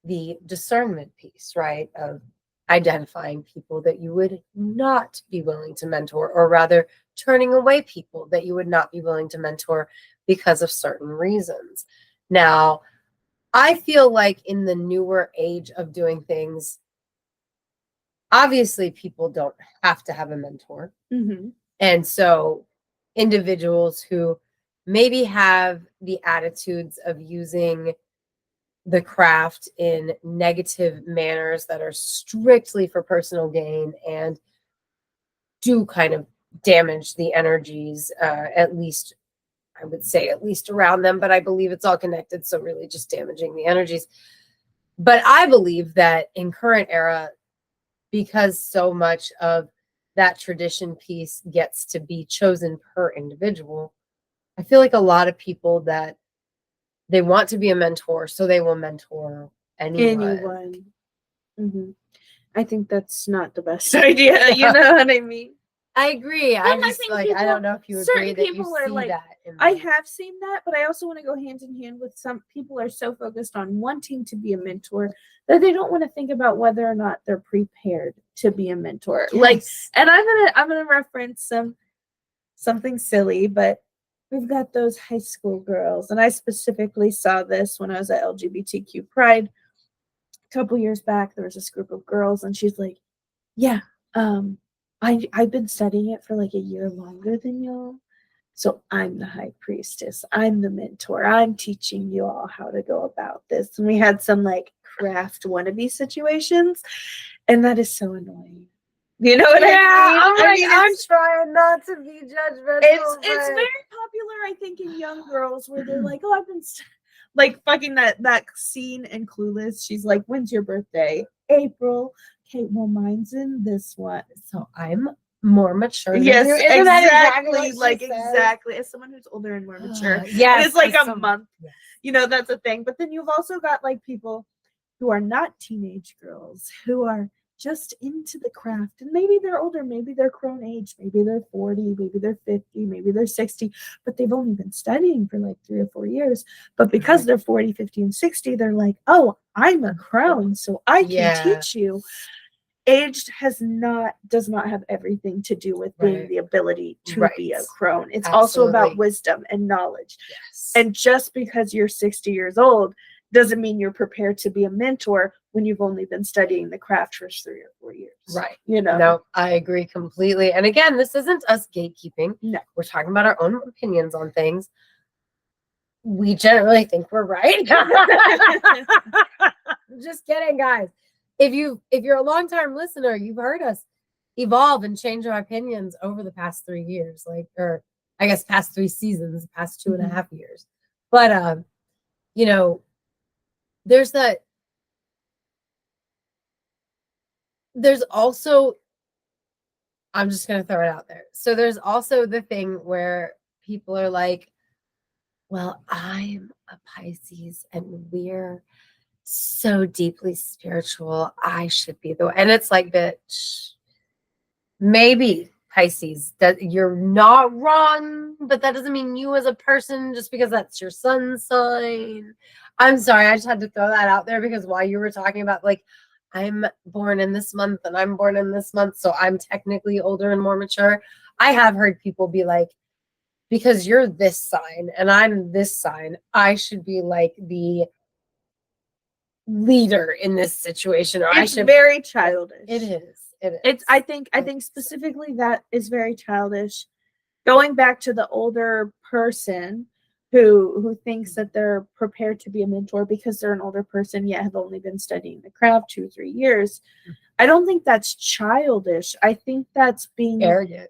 Speaker 2: the discernment piece, right? Of identifying people that you would not be willing to mentor, or rather turning away people that you would not be willing to mentor because of certain reasons. Now, I feel like in the newer age of doing things, obviously people don't have to have a mentor.
Speaker 1: Mm-hmm.
Speaker 2: And so individuals who maybe have the attitudes of using the craft in negative manners that are strictly for personal gain and do kind of damage the energies, at least I would say at least around them, but I believe it's all connected. So really just damaging the energies. But I believe that in current era, because so much of that tradition piece gets to be chosen per individual, I feel like a lot of people that they want to be a mentor, so they will mentor anyone.
Speaker 1: Mm-hmm. I think that's not the best idea. You know what I mean?
Speaker 2: I agree.
Speaker 1: Well,
Speaker 2: I just
Speaker 1: think
Speaker 2: I don't know if you agree that you
Speaker 1: people are
Speaker 2: see
Speaker 1: like,
Speaker 2: that.
Speaker 1: I have seen that, but I also want to go hand in hand with some people are so focused on wanting to be a mentor that they don't want to think about whether or not they're prepared to be a mentor.
Speaker 2: Yes.
Speaker 1: Like, and I'm gonna reference something silly, but we've got those high school girls, and I specifically saw this when I was at LGBTQ Pride a couple years back. There was this group of girls, and she's like, "Yeah, I've been studying it for like a year longer than y'all. So I'm the high priestess. I'm the mentor. I'm teaching you all how to go about this." And we had some like craft wannabe situations, and that is so annoying. You know what I mean?
Speaker 2: I'm trying not to be judgmental.
Speaker 1: It's very popular, I think, in young girls where they're like, "Oh, I've been like fucking that scene in Clueless." She's like, "When's your birthday?" "April." "Okay, well, mine's in this one."
Speaker 2: So I'm more mature.
Speaker 1: Yes,
Speaker 2: than you. Isn't that
Speaker 1: exactly.
Speaker 2: what she says?
Speaker 1: Exactly. As someone who's older and more mature,
Speaker 2: Yes,
Speaker 1: it's like
Speaker 2: as
Speaker 1: a month.
Speaker 2: yes.
Speaker 1: That's a thing. But then you've also got like people who are not teenage girls who are just into the craft, and maybe they're older, maybe they're crone age, maybe they're 40, maybe they're 50, maybe they're 60, but they've only been studying for like 3 or 4 years. But because they're 40, 50, and 60, they're like, "Oh, I'm a crone, so I can teach you." Age does not have everything to do with being the ability to be a crone. It's also about wisdom and knowledge.
Speaker 2: Yes.
Speaker 1: And just because you're 60 years old doesn't mean you're prepared to be a mentor when you've only been studying the craft for 3 or 4 years.
Speaker 2: Right. No, I agree completely. And again, this isn't us gatekeeping.
Speaker 1: No.
Speaker 2: We're talking about our own opinions on things. We generally think we're right. Just kidding, guys. If you're a long-time listener, you've heard us evolve and change our opinions over the past 3 years, or I guess past 3 seasons, past 2.5 years. But there's also, I'm just going to throw it out there. So there's also the thing where people are like, "Well, I'm a Pisces and we're so deeply spiritual. I should be the one." And it's like, bitch, maybe Pisces, that you're not wrong, but that doesn't mean you as a person, just because that's your sun sign. I'm sorry, I just had to throw that out there because while you were talking about like, I'm born in this month and I'm born in this month, so I'm technically older and more mature. I have heard people be like, because you're this sign and I'm this sign, I should be like the leader in this situation, or
Speaker 1: it's very childish.
Speaker 2: It is.
Speaker 1: I think specifically that is very childish. Going back to the older person who thinks that they're prepared to be a mentor because they're an older person yet have only been studying the craft 2 or 3 years. I don't think that's childish. I think that's being
Speaker 2: arrogant.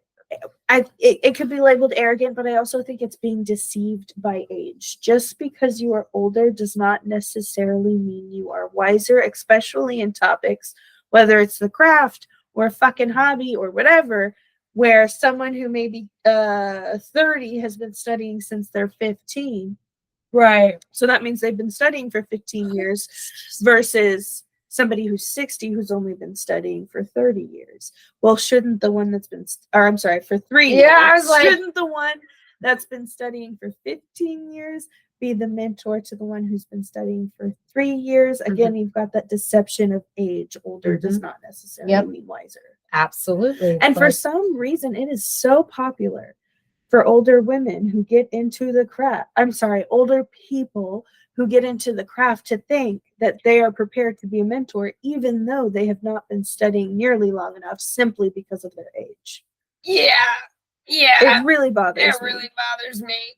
Speaker 1: it could be labeled arrogant, but I also think it's being deceived by age. Just because you are older does not necessarily mean you are wiser, especially in topics, whether it's the craft or a fucking hobby or whatever, where someone who may be 30 has been studying since they're 15.
Speaker 2: Right.
Speaker 1: So that means they've been studying for 15 years versus somebody who's 60 who's only been studying for 30 years. Well, shouldn't the one that's been, or I'm sorry, for 3
Speaker 2: Yeah, I
Speaker 1: years,
Speaker 2: was like-
Speaker 1: shouldn't the one that's been studying for 15 years be the mentor to the one who's been studying for 3 years? Again, you've got that deception of age. Older does not necessarily mean wiser.
Speaker 2: Absolutely.
Speaker 1: And for some reason, it is so popular for older women who get into the craft. I'm sorry, older people who get into the craft to think that they are prepared to be a mentor, even though they have not been studying nearly long enough simply because of their age.
Speaker 2: Yeah.
Speaker 1: It really bothers me.
Speaker 2: Bothers me.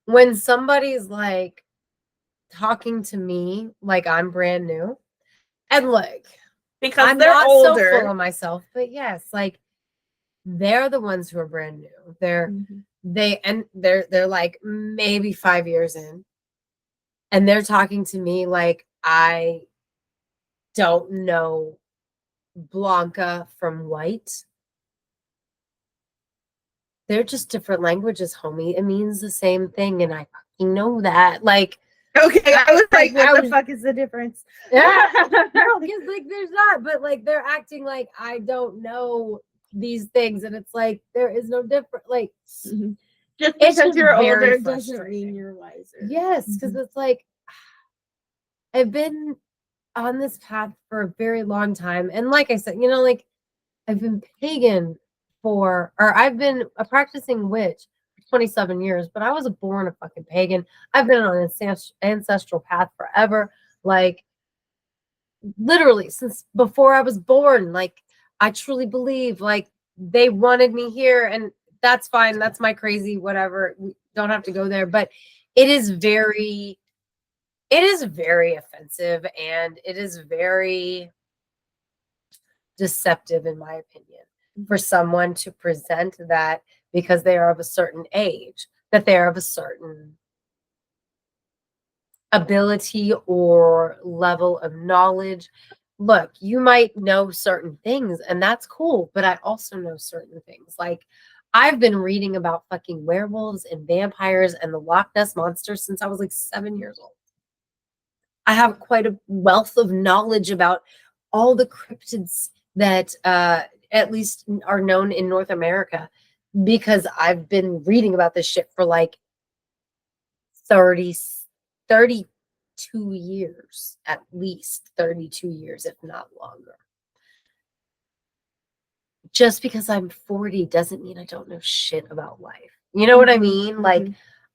Speaker 2: When somebody's like talking to me like I'm brand new, and look,
Speaker 1: Because
Speaker 2: I'm
Speaker 1: they're
Speaker 2: not
Speaker 1: older.
Speaker 2: so full of myself, but yes, like they're the ones who are brand new. They're like maybe 5 years in, and they're talking to me like I don't know Blanca from White. They're just different languages, homie. It means the same thing, and I fucking know that. Like,
Speaker 1: Okay, I was like,
Speaker 2: I
Speaker 1: what the
Speaker 2: was-
Speaker 1: fuck is the difference?
Speaker 2: yeah, no, because like there's not, but like they're acting like I don't know these things, and it's like there is no difference. Like,
Speaker 1: Just
Speaker 2: It's
Speaker 1: because
Speaker 2: just
Speaker 1: you're
Speaker 2: very
Speaker 1: older doesn't
Speaker 2: frustrating.
Speaker 1: mean you're wiser.
Speaker 2: yes, because it's like I've been on this path for a very long time, and like I said, like I've been pagan or I've been a practicing witch for 27 years, but I was born a fucking pagan. I've been on an ancestral path forever. Like, literally since before I was born. Like, I truly believe like they wanted me here, and that's fine. That's my crazy whatever. We don't have to go there, but it is very offensive, and it is very deceptive, in my opinion, for someone to present that because they are of a certain age, that they are of a certain ability or level of knowledge. Look, you might know certain things, and that's cool, but I also know certain things. Like, I've been reading about fucking werewolves and vampires and the Loch Ness monster since I was like 7 years old. I have quite a wealth of knowledge about all the cryptids that at least are known in North America, because I've been reading about this shit for like 32 years, at least 32 years, if not longer. Just because I'm 40 doesn't mean I don't know shit about life. You know what I mean? Like,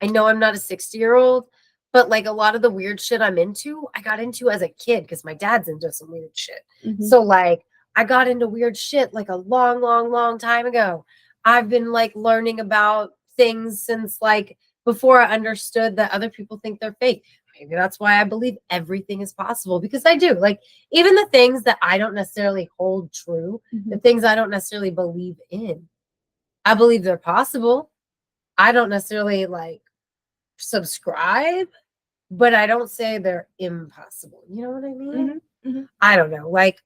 Speaker 2: I know I'm not a 60-year-old, but like a lot of the weird shit I'm into, I got into as a kid because my dad's into some weird shit. So like I got into weird shit like a long, long, long time ago. I've been like learning about things since like before I understood that other people think they're fake. Maybe that's why I believe everything is possible, because I do. Like, even the things that I don't necessarily hold true, the things I don't necessarily believe in, I believe they're possible. I don't necessarily like subscribe, but I don't say they're impossible. You know what I mean? I don't know. Like,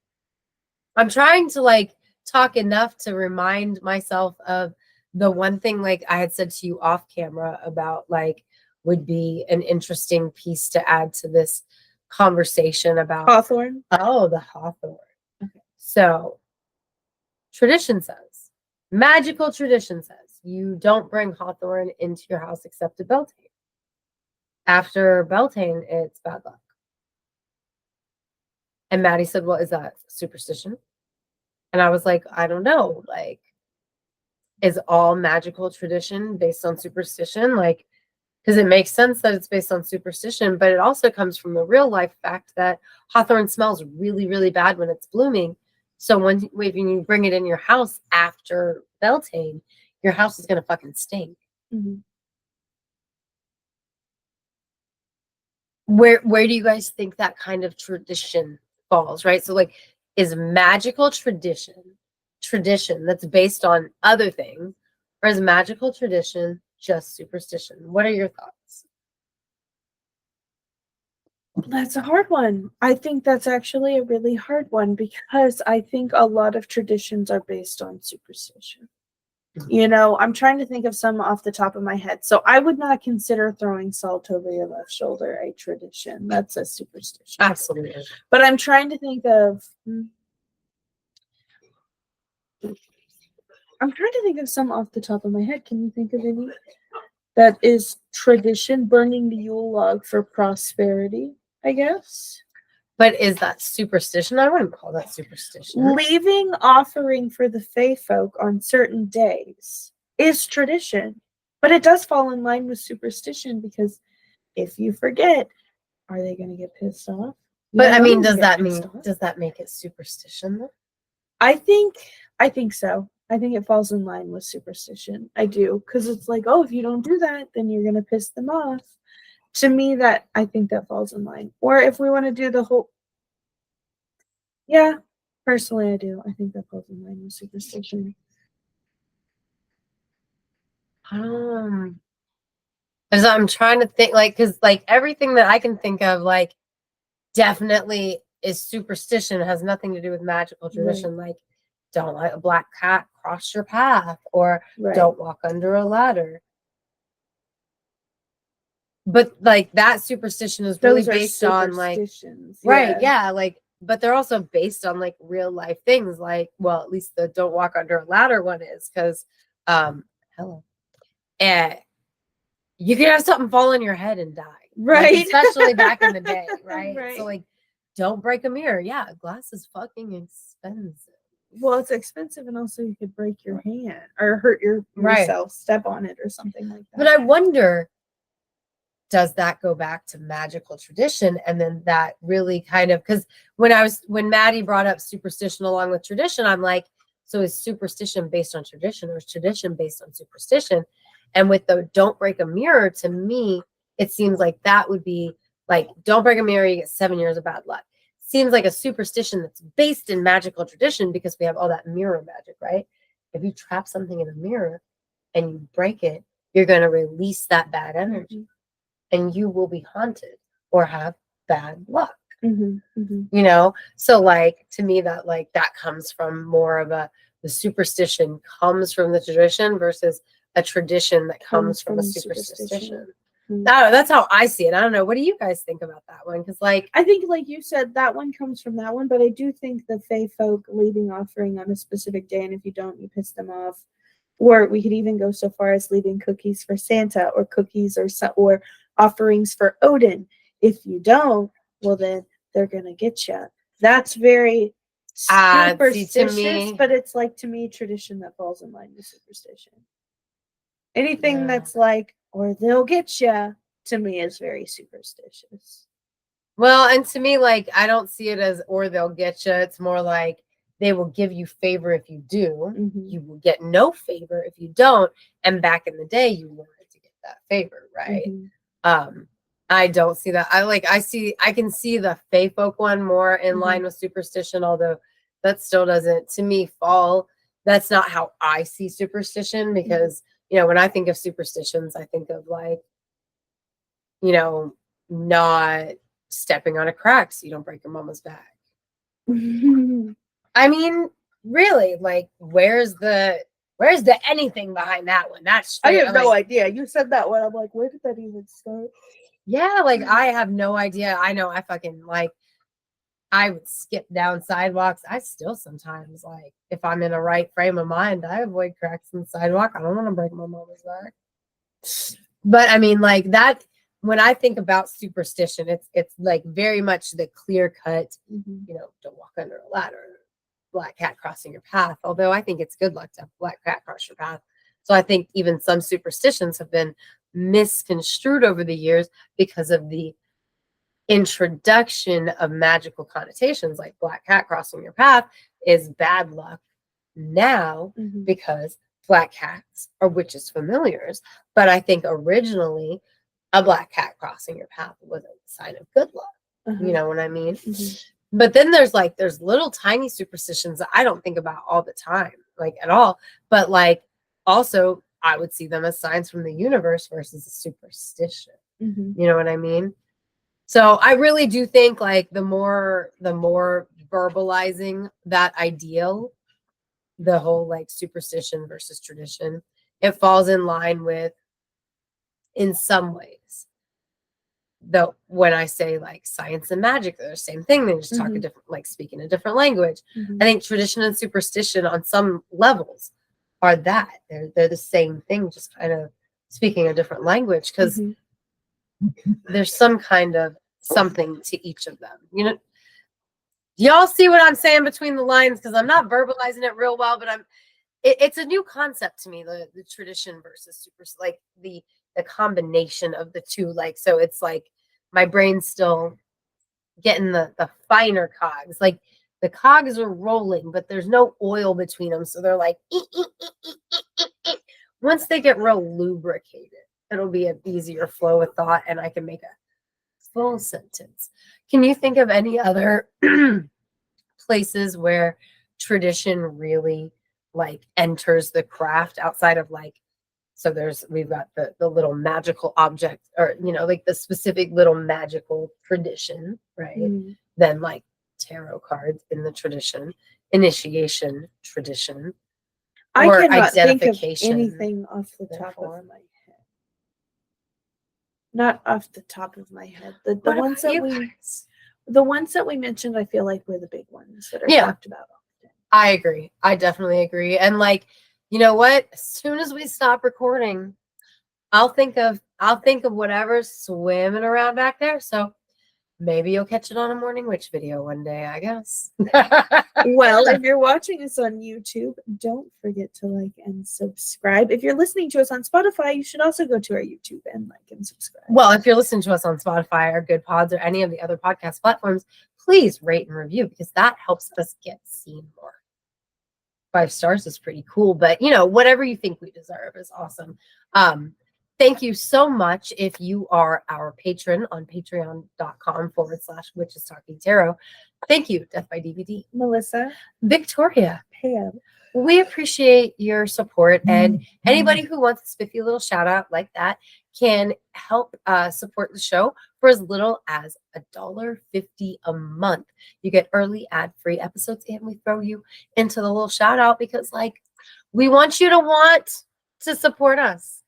Speaker 2: I'm trying to like talk enough to remind myself of the one thing like I had said to you off camera about like would be an interesting piece to add to this conversation about
Speaker 1: Hawthorne.
Speaker 2: Oh, the Hawthorne. Okay. So magical tradition says you don't bring Hawthorne into your house except at Beltane. After Beltane, it's bad luck. And Maddie said, "Well, is that superstition?" And I was like, I don't know. Like, is all magical tradition based on superstition? Like, because it makes sense that it's based on superstition, but it also comes from the real life fact that hawthorn smells really, really bad when it's blooming. So when you bring it in your house after Beltane, your house is gonna fucking stink. Where do you guys think that kind of tradition falls, right? So like, is magical tradition that's based on other things, or is magical tradition just superstition? What are your thoughts?
Speaker 1: That's a hard one. I think that's actually a really hard one because I think a lot of traditions are based on superstition. You know, I'm trying to think of some off the top of my head. So I would not consider throwing salt over your left shoulder a tradition. That's a superstition.
Speaker 2: Absolutely.
Speaker 1: But I'm trying to think of some off the top of my head. Can you think of any that is tradition? Burning the Yule log for prosperity, I guess.
Speaker 2: But is that superstition? I wouldn't call that superstition.
Speaker 1: Leaving offering for the Fae folk on certain days is tradition, but it does fall in line with superstition because if you forget, are they going to get pissed off?
Speaker 2: But I mean,
Speaker 1: Does
Speaker 2: does that make it superstition though?
Speaker 1: I think so. I think it falls in line with superstition. I do, because it's like, oh, if you don't do that, then you're gonna piss them off. To me, I think that falls in line. Or if we want to do the whole, yeah, personally, I do. I think that falls in line with superstition.
Speaker 2: Because I'm trying to think, like, because like everything that I can think of, like, definitely is superstition. It has nothing to do with magical tradition. Like, don't let a black cat cross your path, or don't walk under a ladder. But like that superstition is really based on like, like, but they're also based on like real life things. Like, well, at least the don't walk under a ladder one is because, hello, and you could have something fall on your head and die,
Speaker 1: right?
Speaker 2: Like, especially back in the day, right? So like, don't break a mirror. Yeah, glass is fucking expensive.
Speaker 1: Well, it's expensive, and also you could break your hand or hurt yourself, step on it or something like that.
Speaker 2: But I wonder, does that go back to magical tradition? And then that really kind of, because when Maddie brought up superstition along with tradition, I'm like, so is superstition based on tradition, or is tradition based on superstition? And with the don't break a mirror, to me, it seems like that would be like, don't break a mirror, you get 7 years of bad luck. Seems like a superstition that's based in magical tradition because we have all that mirror magic, right? If you trap something in a mirror and you break it, you're going to release that bad energy, and you will be haunted or have bad luck. You know, so like, to me, that like that comes from more of the superstition comes from the tradition versus a tradition that comes from a superstition. That's how I see it. I don't know. What do you guys think about that one? Because like,
Speaker 1: I think, like you said, that one comes from that one, but I do think the Fae folk leaving offering on a specific day, and if you don't, you piss them off. Or we could even go so far as leaving cookies for Santa, or cookies or offerings for Odin. If you don't, well, then they're gonna get you. That's very superstitious, but it's like, to me, tradition that falls in line with superstition. Anything that's like, or they'll get you, to me is very superstitious.
Speaker 2: Well, and to me, like, I don't see it as, or they'll get you. It's more like, they will give you favor if you do. You will get no favor if you don't. And back in the day, you wanted to get that favor, right? I don't see that. I can see the Fae folk one more in line with superstition, although that still doesn't, to me, fall. That's not how I see superstition, because, you know, when I think of superstitions, I think of like, you know, not stepping on a crack so you don't break your mama's back. I mean, really, like, where's the anything behind that one?
Speaker 1: I have no idea. You said that one. I'm like, where did that even start?
Speaker 2: Yeah, like, I have no idea. I know I fucking, like, I would skip down sidewalks. I still sometimes, like, if I'm in a right frame of mind, I avoid cracks in the sidewalk. I don't want to break my mama's back. But I mean, like, that, when I think about superstition, it's like very much the clear cut, you know, don't walk under a ladder, black cat crossing your path. Although I think it's good luck to have a black cat cross your path. So I think even some superstitions have been misconstrued over the years because of the introduction of magical connotations, like black cat crossing your path is bad luck now because black cats are witches' familiars. But I think originally a black cat crossing your path was a sign of good luck. You know what I mean? But then there's little tiny superstitions that I don't think about all the time, like at all. But like also I would see them as signs from the universe versus a superstition.
Speaker 1: Mhm.
Speaker 2: You know what I mean? So I really do think like the more verbalizing that ideal, the whole like superstition versus tradition, it falls in line with, in some ways, though when I say like science and magic, they're the same thing. They just talk a
Speaker 1: Mhm.
Speaker 2: different, like speaking a different language.
Speaker 1: Mhm.
Speaker 2: I think tradition and superstition on some levels are that. They're the same thing, just kind of speaking a different language, because
Speaker 1: Mhm.
Speaker 2: there's some kind of something to each of them. You know, y'all see what I'm saying between the lines, because I'm not verbalizing it real well, but it's a new concept to me, the tradition versus super, like the combination of the two. Like, so it's like my brain's still getting the finer cogs. Like the cogs are rolling, but there's no oil between them. So they're like, once they get real lubricated, it'll be an easier flow of thought and I can make a full sentence. Can you think of any other places where tradition really like enters the craft outside of like, so we've got the little magical object, or you know, like the specific little magical tradition, right?
Speaker 1: Mhm.
Speaker 2: Then like tarot cards in the tradition, initiation tradition,
Speaker 1: I
Speaker 2: or
Speaker 1: cannot think of
Speaker 2: identification,
Speaker 1: anything off the top
Speaker 2: therefore.
Speaker 1: of my head. Not off the top of my head. The
Speaker 2: What
Speaker 1: ones
Speaker 2: about
Speaker 1: that
Speaker 2: you
Speaker 1: we
Speaker 2: guys?
Speaker 1: the ones that we mentioned, I feel like were the big ones that are
Speaker 2: Yeah.
Speaker 1: talked about often.
Speaker 2: I agree. I definitely agree. And like, you know what? As soon as we stop recording, I'll think of whatever's swimming around back there. So maybe you'll catch it on a Morning Witch video one day, I guess.
Speaker 1: Well, if you're watching us on YouTube, don't forget to like and subscribe. If you're listening to us on Spotify, you should also go to our YouTube and like and subscribe.
Speaker 2: Well, if you're listening to us on Spotify or Good Pods or any of the other podcast platforms, please rate and review, because that helps us get seen more. 5 stars is pretty cool, but you know, whatever you think we deserve is awesome. Thank you so much. If you are our patron on patreon.com/witches talking tarot, thank you, Death by DVD.
Speaker 1: Melissa,
Speaker 2: Victoria,
Speaker 1: Pam,
Speaker 2: we appreciate your support, and anybody who wants a spiffy little shout out like that can help support the show for as little as $1.50 a month. You get early ad-free episodes, and we throw you into the little shout out because like we want you to want to support us.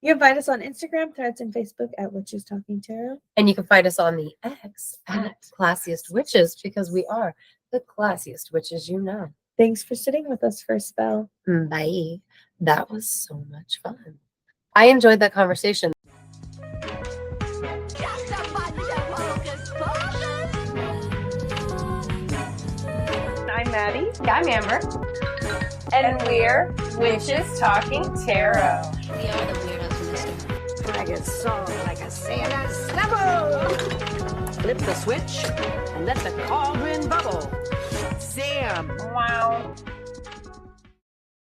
Speaker 1: you can find us on Instagram, Threads, and Facebook at Witches Talking Tarot.
Speaker 2: And you can find us on the X at Classiest Witches, because we are the classiest witches you know.
Speaker 1: Thanks for sitting with us for a spell.
Speaker 2: Bye. That was so much fun. I enjoyed that conversation.
Speaker 5: I'm Maddie.
Speaker 2: I'm Amber. And we're Witches Talking Tarot.
Speaker 3: We are the weirdos in this story.
Speaker 4: Like a song, like a Santa's snubble. Flip the switch and let the cauldron bubble. Sam.
Speaker 2: Wow.